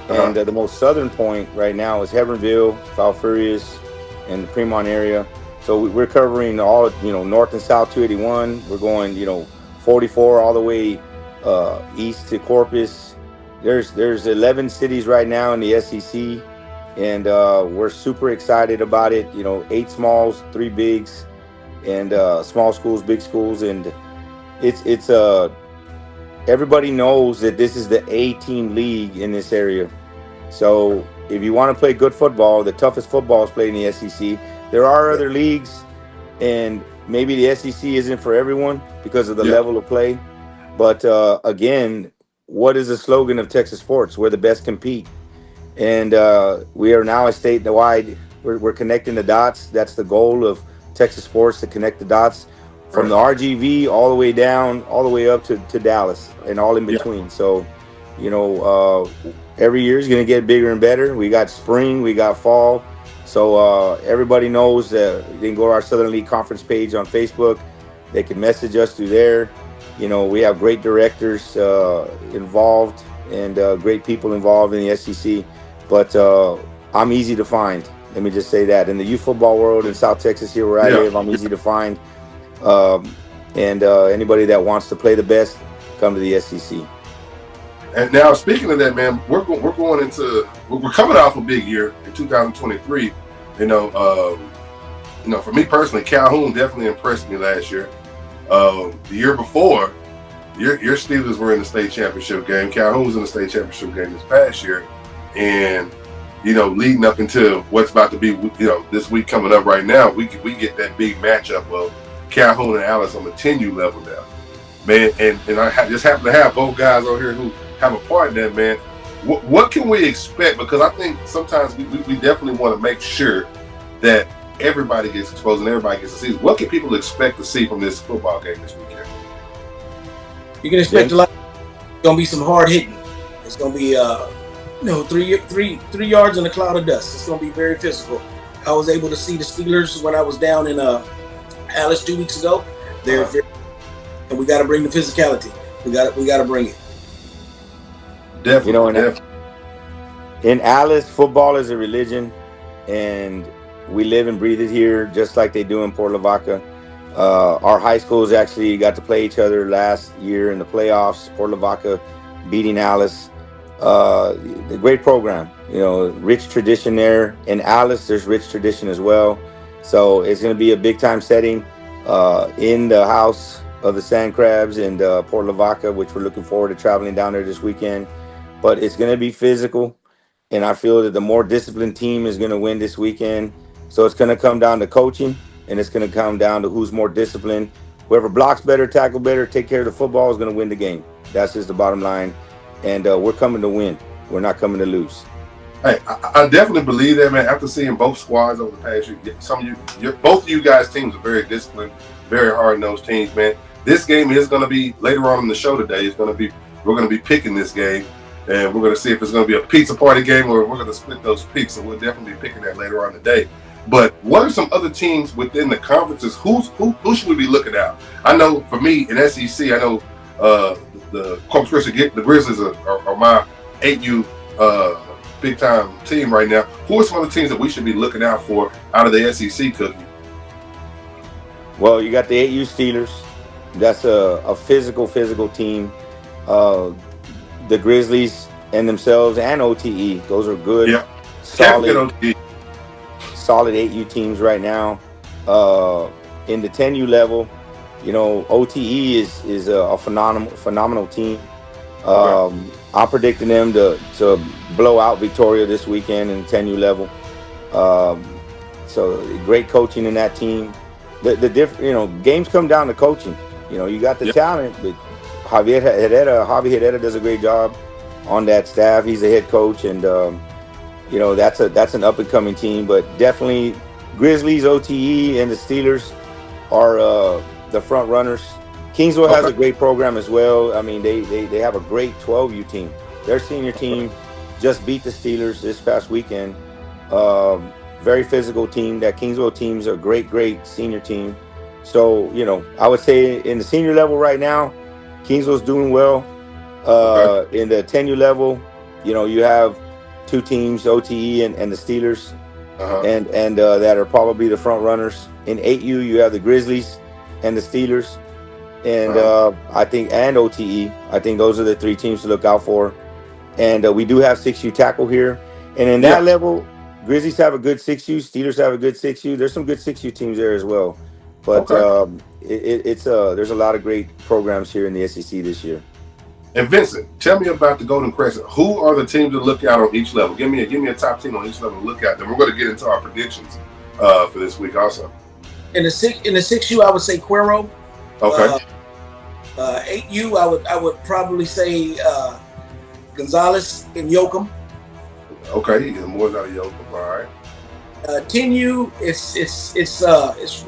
Speaker 7: And the most southern point right now is Hebbronville, Falfurrias, and the Fremont area. So we're covering all, north and south 281. We're going, 44 all the way east to Corpus. There's 11 cities right now in the SEC, and we're super excited about it. 8 smalls, 3 bigs, and small schools, big schools, and it's everybody knows that this is the A-team league in this area. So if you want to play good football, the toughest football is played in the SEC. There are other leagues, and maybe the SEC isn't for everyone because of the level of play. But again, what is the slogan of Texas sports? We're the best compete. And we are now a statewide. We're connecting the dots. That's the goal of Texas sports, to connect the dots from the RGV all the way down, all the way up to Dallas and all in between. So, every year is going to get bigger and better. We got spring, we got fall. So everybody knows that they can go to our Southern League Conference page on Facebook. They can message us through there. We have great directors involved and great people involved in the SEC. But I'm easy to find. Let me just say that. In the youth football world in South Texas, here where I live, I'm easy to find. And anybody that wants to play the best, come to the SEC.
Speaker 1: And now, speaking of that, man, we're coming off a big year in 2023. For me personally, Calhoun definitely impressed me last year. The year before, your Steelers were in the state championship game. Calhoun was in the state championship game this past year, and leading up into what's about to be, this week coming up right now, we get that big matchup of Calhoun and Alice on the 10U level now, man. And I just happen to have both guys over here who have a part in that, man. What can we expect? Because I think sometimes we definitely want to make sure that everybody gets exposed and everybody gets to see. What can people expect to see from this football game this weekend?
Speaker 8: You can expect a lot. It's gonna be some hard hitting. It's gonna be 3 yards in a cloud of dust. It's gonna be very physical. I was able to see the Steelers when I was down in Alice 2 weeks ago. And we got to bring the physicality. We got to bring it.
Speaker 1: Definitely.
Speaker 7: In Alice, football is a religion, and we live and breathe it here, just like they do in Port Lavaca. Our high schools actually got to play each other last year in the playoffs. Port Lavaca beating Alice. The great program, rich tradition there. In Alice, there's rich tradition as well. So it's going to be a big time setting in the house of the Sand Crabs and Port Lavaca, which we're looking forward to traveling down there this weekend. But it's going to be physical, and I feel that the more disciplined team is going to win this weekend. So it's going to come down to coaching, and it's going to come down to who's more disciplined. Whoever blocks better, tackle better, take care of the football is going to win the game. That's just the bottom line. And we're coming to win. We're not coming to lose.
Speaker 1: Hey, I definitely believe that, man. After seeing both squads over the past year, both of you guys' teams are very disciplined, very hard-nosed teams, man. This game is going to be later on in the show today. We're going to be picking this game, and we're going to see if it's going to be a pizza party game or if we're going to split those picks. So we'll definitely be picking that later on today. But what are some other teams within the conferences? Who should we be looking at? I know for me in SEC, I know the Corpus Christi, the Grizzlies are my 8U big time team right now. Who are some other teams that we should be looking out for out of the SEC, Cookie?
Speaker 7: Well, you got the 8U Steelers. That's a physical team. The Grizzlies and themselves and OTE. Those are good, solid 8U teams right now. In the 10U level, OTE is a phenomenal team. I'm predicting them to blow out Victoria this weekend in the 10U level. So great coaching in that team. The games come down to coaching. You got the talent, but Javi Herrera does a great job on that staff. He's a head coach, and that's an up and coming team. But definitely Grizzlies, OTE, and the Steelers are the front runners. Kingsville has a great program as well. I mean, they have a great 12U team. Their senior team just beat the Steelers this past weekend. Very physical team. That Kingsville team's a great senior team. So, I would say in the senior level right now, Kingsville's doing well. In the 10U level, you have two teams, OTE and the Steelers, and that are probably the front runners. In 8U, you have the Grizzlies and the Steelers, and I think, and OTE. I think those are the three teams to look out for. And we do have 6U tackle here. And in that level, Grizzlies have a good 6U, Steelers have a good 6U. There's some good 6U teams there as well. But there's a lot of great programs here in the SEC this year.
Speaker 1: And Vincent, tell me about the Golden Crescent. Who are the teams to look out on each level? Give me a top team on each level to look at. Then we're going to get into our predictions for this week also.
Speaker 8: In the 6U, I would say Cuero.
Speaker 1: Okay.
Speaker 8: 8U, I would probably say Gonzalez and Yoakum.
Speaker 1: Okay, more out of Yoakum. All right.
Speaker 8: 10U, it's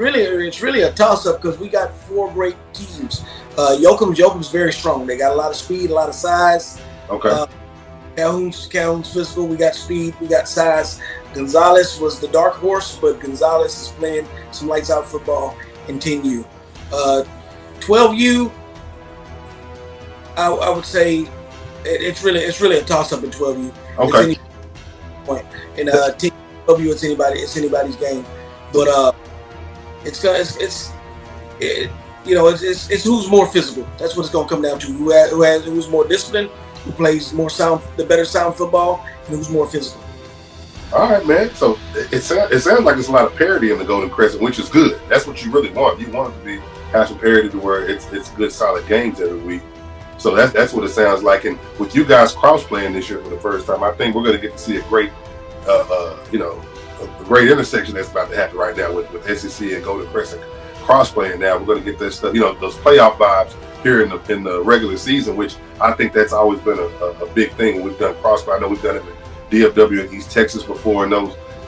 Speaker 8: really a toss up because we got four great teams. Yoakum's very strong. They got a lot of speed, a lot of size.
Speaker 1: Okay.
Speaker 8: Calhoun's physical. We got speed, we got size. Gonzalez was the dark horse, but Gonzalez is playing some lights out football in 10U. 12U, I would say it's really a toss up in 12U.
Speaker 1: Okay.
Speaker 8: In 10U, it's anybody's game, but it's who's more physical. That's what it's gonna come down to. Who's more disciplined, who plays the better sound football, and who's more physical.
Speaker 1: All right, man. So it sounds like there's a lot of parity in the Golden Crescent, which is good. That's what you really want. You want it to have some parity to where it's good, solid games every week. So that's what it sounds like. And with you guys cross playing this year for the first time, I think we're going to get to see a great, a great intersection that's about to happen right now with SEC and Golden Crescent cross playing. Now we're going to get this stuff, those playoff vibes here in the regular season, which I think that's always been a big thing when we've done cross play. I know we've done it with DFW in East Texas before, and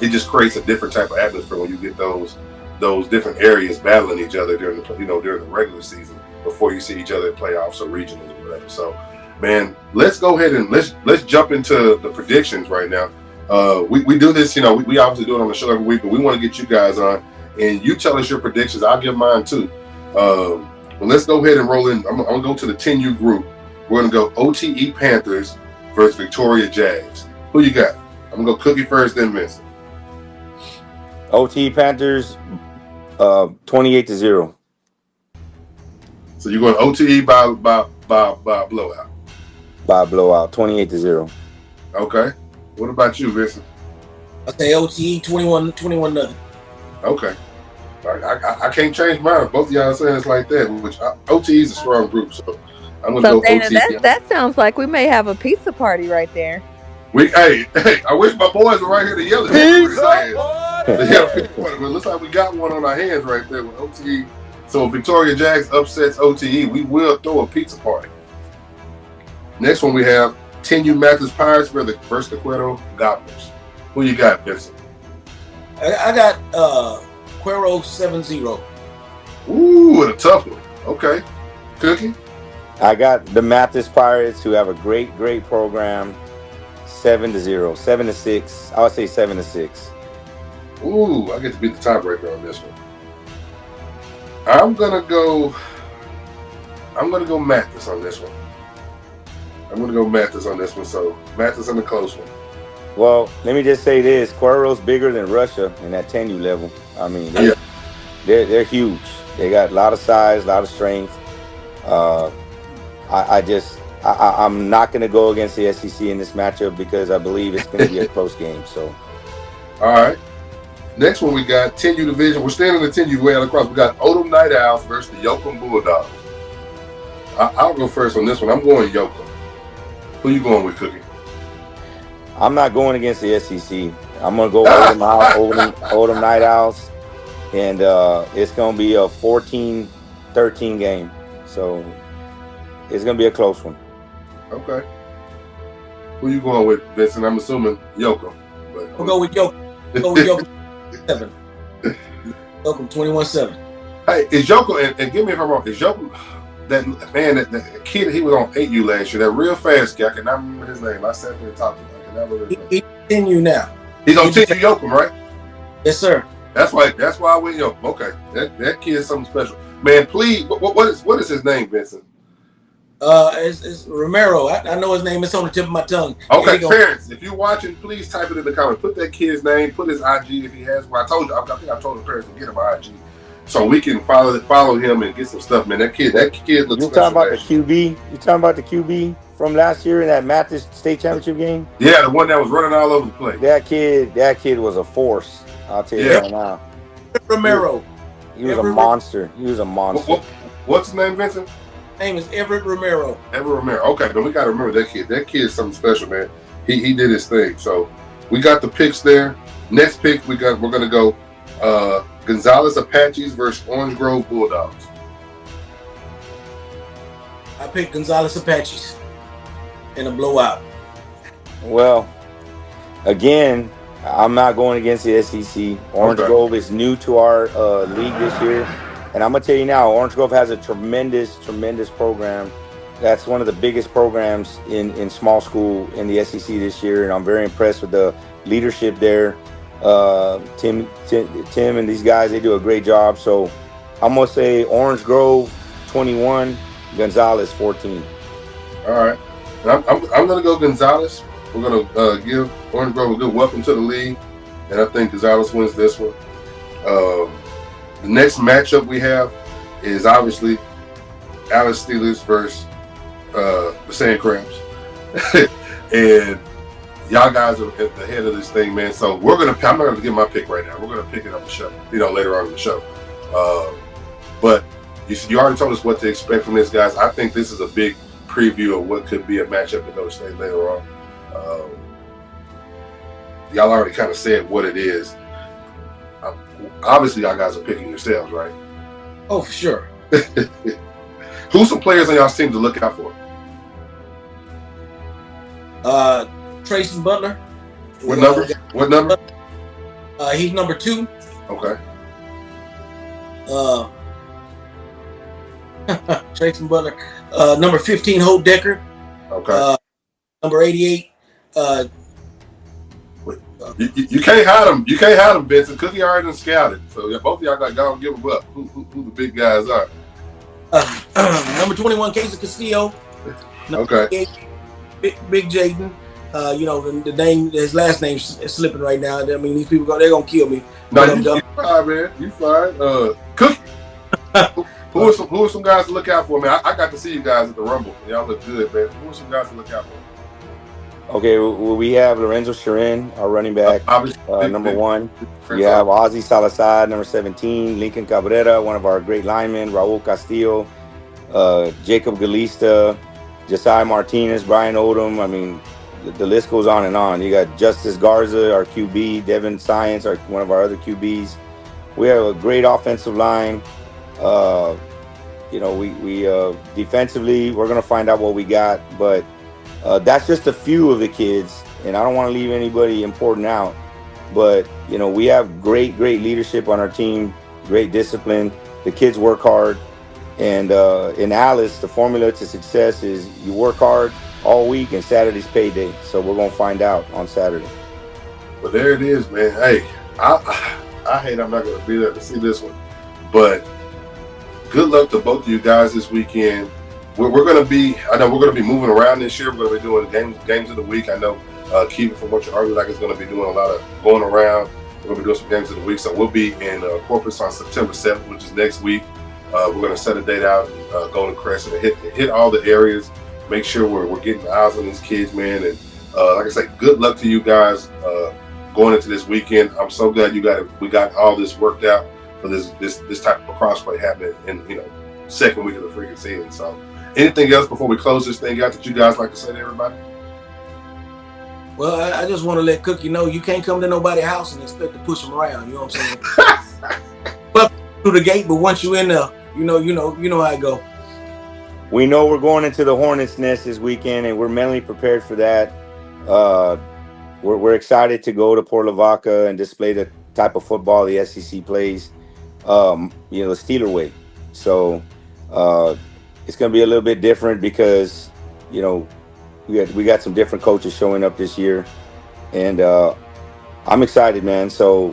Speaker 1: it just creates a different type of atmosphere when you get those different areas battling each other during the regular season before you see each other in playoffs or regionals or whatever. So, man, let's go ahead and let's jump into the predictions right now. We do this, we obviously do it on the show every week, but we want to get you guys on and you tell us your predictions. I'll give mine too. But let's go ahead and roll in. I'm gonna go to the 10U group. We're gonna go OTE Panthers versus Victoria Jags. Who you got? I'm gonna go Cookie first, then Vincent.
Speaker 7: OTE Panthers, 28-0.
Speaker 1: So you're going OTE by blowout.
Speaker 7: By blowout, 28-0.
Speaker 1: Okay. What about you, Vincent?
Speaker 8: I say OTE 21-0.
Speaker 1: Okay. I can't change mine. Both of y'all saying it's like that, which OTE is a strong group, so I'm gonna go
Speaker 3: Dana,
Speaker 1: OTE.
Speaker 3: that sounds like we may have a pizza party right there.
Speaker 1: Hey, I wish my boys were right here to yell at me. But it looks like we got one on our hands right there with OTE. So if Victoria Jags upsets OTE, we will throw a pizza party. Next one we have 10U Mathis Pirates versus the Cuero Gobblers. Who you got, Vincent?
Speaker 8: I got Cuero 7-0.
Speaker 1: Ooh, a tough one. Okay. Cookie?
Speaker 7: I got the Mathis Pirates, who have a great program. 7-0, 7-6. I would say 7-6.
Speaker 1: Ooh, I get to be the tiebreaker on this one. I'm gonna go Mathis on this one. So Mathis on the close one.
Speaker 7: Well, let me just say this: Cuero's bigger than Russia in that 10U level. I mean, they're huge. They got a lot of size, a lot of strength. I'm not going to go against the SEC in this matchup because I believe it's going to be a close game. So,
Speaker 1: all right. Next one we got 10U division. We're staying in the 10U way across. We got Odom Night Owls versus the Yoakum Bulldogs. I'll go first on this one. I'm going Yoakum. Who you going with, Cookie?
Speaker 7: I'm not going against the SEC. I'm going to go Odom Night Owls, and it's going to be a 14-13 game. So it's going to be a close one.
Speaker 1: Okay. Who you going with, Vincent? I'm assuming Yoakum. But
Speaker 8: We'll go with Joker. Go with Joker 7. Joker 21-7.
Speaker 1: Hey, is Joker, and give me if I'm wrong, is Joker that man, that kid he was on 8U last year, that real fast guy, I cannot remember his name. I sat there and talked to him. I cannot remember his name.
Speaker 8: He's 10U now.
Speaker 1: He's on 10U Yoakum, right?
Speaker 8: Yes, sir.
Speaker 1: That's why I went Yoakum. Okay. That kid is something special. Man, please, what is his name, Vincent?
Speaker 8: It's Romero. I know his name. It's on the tip of my tongue.
Speaker 1: Okay, parents, if you're watching, please type it in the comments. Put that kid's name, put his IG if he has one. I told you, I think I told the parents to get him an IG. So we can follow him and get some stuff, man. That kid looks special.
Speaker 7: You talking about the QB? You talking about the QB from last year in that Mathis State Championship game?
Speaker 1: Yeah, the one that was running all over the place.
Speaker 7: That kid was a force. I'll tell you right now.
Speaker 8: Romero.
Speaker 7: He was a monster. He was a monster.
Speaker 1: What's his name, Vincent?
Speaker 8: His name is Everett Romero.
Speaker 1: Everett Romero. Okay, but we got to remember that kid. That kid is something special, man. He did his thing. So we got the picks there. Next pick we're gonna go Gonzales Apaches versus Orange Grove Bulldogs.
Speaker 8: I picked Gonzales Apaches in a blowout.
Speaker 7: Well, again, I'm not going against the SEC. Orange Grove is new to our league this year. And I'm going to tell you now, Orange Grove has a tremendous program. That's one of the biggest programs in small school in the SEC this year. And I'm very impressed with the leadership there. Tim and these guys, they do a great job. So I'm going to say Orange Grove 21, Gonzales 14.
Speaker 1: All right. I'm going to go Gonzales. We're going to give Orange Grove a good welcome to the league. And I think Gonzales wins this one. The next matchup we have is obviously Alice Steelers versus the Sand Crabs. And y'all guys are at the head of this thing, man. So I'm not going to give my pick right now. We're going to pick it up the show, later on in the show. But you already told us what to expect from this, guys. I think this is a big preview of what could be a matchup at Notre State later on. Y'all already kind of said what it is. Obviously, y'all guys are picking yourselves, right?
Speaker 8: Oh, for sure.
Speaker 1: Who's some players on y'all's team to look out for?
Speaker 8: Tracy Butler.
Speaker 1: What number? What number?
Speaker 8: He's number 2.
Speaker 1: Okay.
Speaker 8: Tracy Butler. Number 15, Hope Decker.
Speaker 1: Okay.
Speaker 8: Number 88.
Speaker 1: You can't hide them. You can't hide them, Vincent. Cookie already done scouted. So both of y'all got to go and give them up. Who the big guys are?
Speaker 8: Number 21, Casey Castillo.
Speaker 1: Okay.
Speaker 8: Big Jaden. The name, his last name's slipping right now. I mean, these people they're gonna kill me.
Speaker 1: No, you fine, man. You fine. Cookie. Who are some guys to look out for, man? I got to see you guys at the Rumble. Y'all look good, man. Who are some guys to look out for?
Speaker 7: Okay, well, we have Lorenzo Sharin, our running back, number 1. We have Ozzy Salazar, number 17. Lincoln Cabrera, one of our great linemen. Raul Castillo, Jacob Galista, Josiah Martinez, Brian Odom. I mean, the list goes on and on. You got Justice Garza, our QB, Devin Science, one of our other QBs. We have a great offensive line. We defensively, we're going to find out what we got, but that's just a few of the kids, and I don't want to leave anybody important out. But, we have great leadership on our team, great discipline. The kids work hard. And in Alice, the formula to success is you work hard all week and Saturday's payday. So we're going to find out on Saturday.
Speaker 1: Well, there it is, man. Hey, I hate I'm not going to be there to see this one. But good luck to both of you guys this weekend. I know we're going to be moving around this year. We're going to be doing games of the week. I know Keegan, from what you heard, is going to be doing a lot of going around. We're going to be doing some games of the week. So we'll be in Corpus on September 7th, which is next week. We're going to set a date out and go to Crescent and hit all the areas. Make sure we're getting eyes on these kids, man. And like I said, good luck to you guys going into this weekend. I'm so glad we got all this worked out for this type of crossplay happening in second week of the freaking season. So anything else before we close this thing out that you guys like to say to everybody?
Speaker 8: Well, I just want to let Cookie know you can't come to nobody's house and expect to push them around. You know what I'm saying? But through the gate, but once you're in there, you know how it go.
Speaker 7: We know we're going into the Hornets' nest this weekend, and we're mentally prepared for that. we're excited to go to Port Lavaca and display the type of football the SEC plays, the Steeler way. So it's going to be a little bit different because we got some different coaches showing up this year, and I'm excited, man. So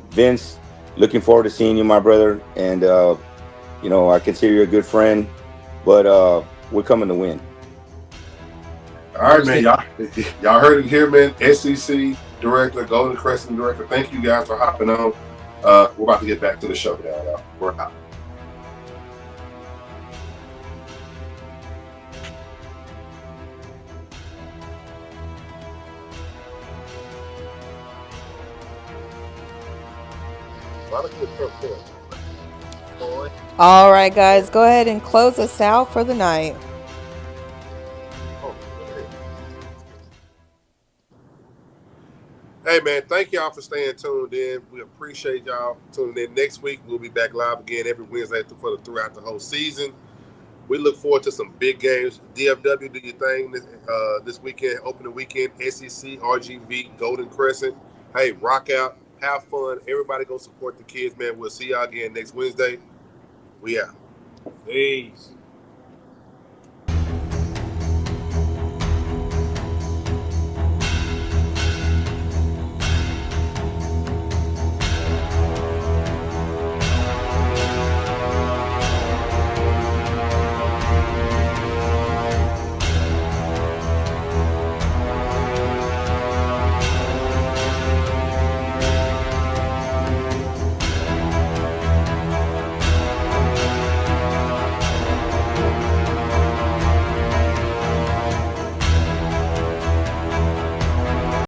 Speaker 7: Vince, looking forward to seeing you, my brother, and I consider you a good friend, but we're coming to win.
Speaker 1: All right, man. Y'all heard it here, man. SEC director, Golden Crescent director. Thank you guys for hopping on. We're about to get back to the show now, y'all. We're out.
Speaker 3: All right, guys, go ahead and close us out for the night.
Speaker 4: Hey, man, thank y'all for staying tuned in. We appreciate y'all tuning in. Next week, we'll be back live again every Wednesday throughout the whole season. We look forward to some big games. DFW, do your thing this weekend, opening weekend, SEC, RGV, Golden Crescent. Hey, rock out, have fun. Everybody go support the kids, man. We'll see y'all again next Wednesday. We out.
Speaker 8: Peace.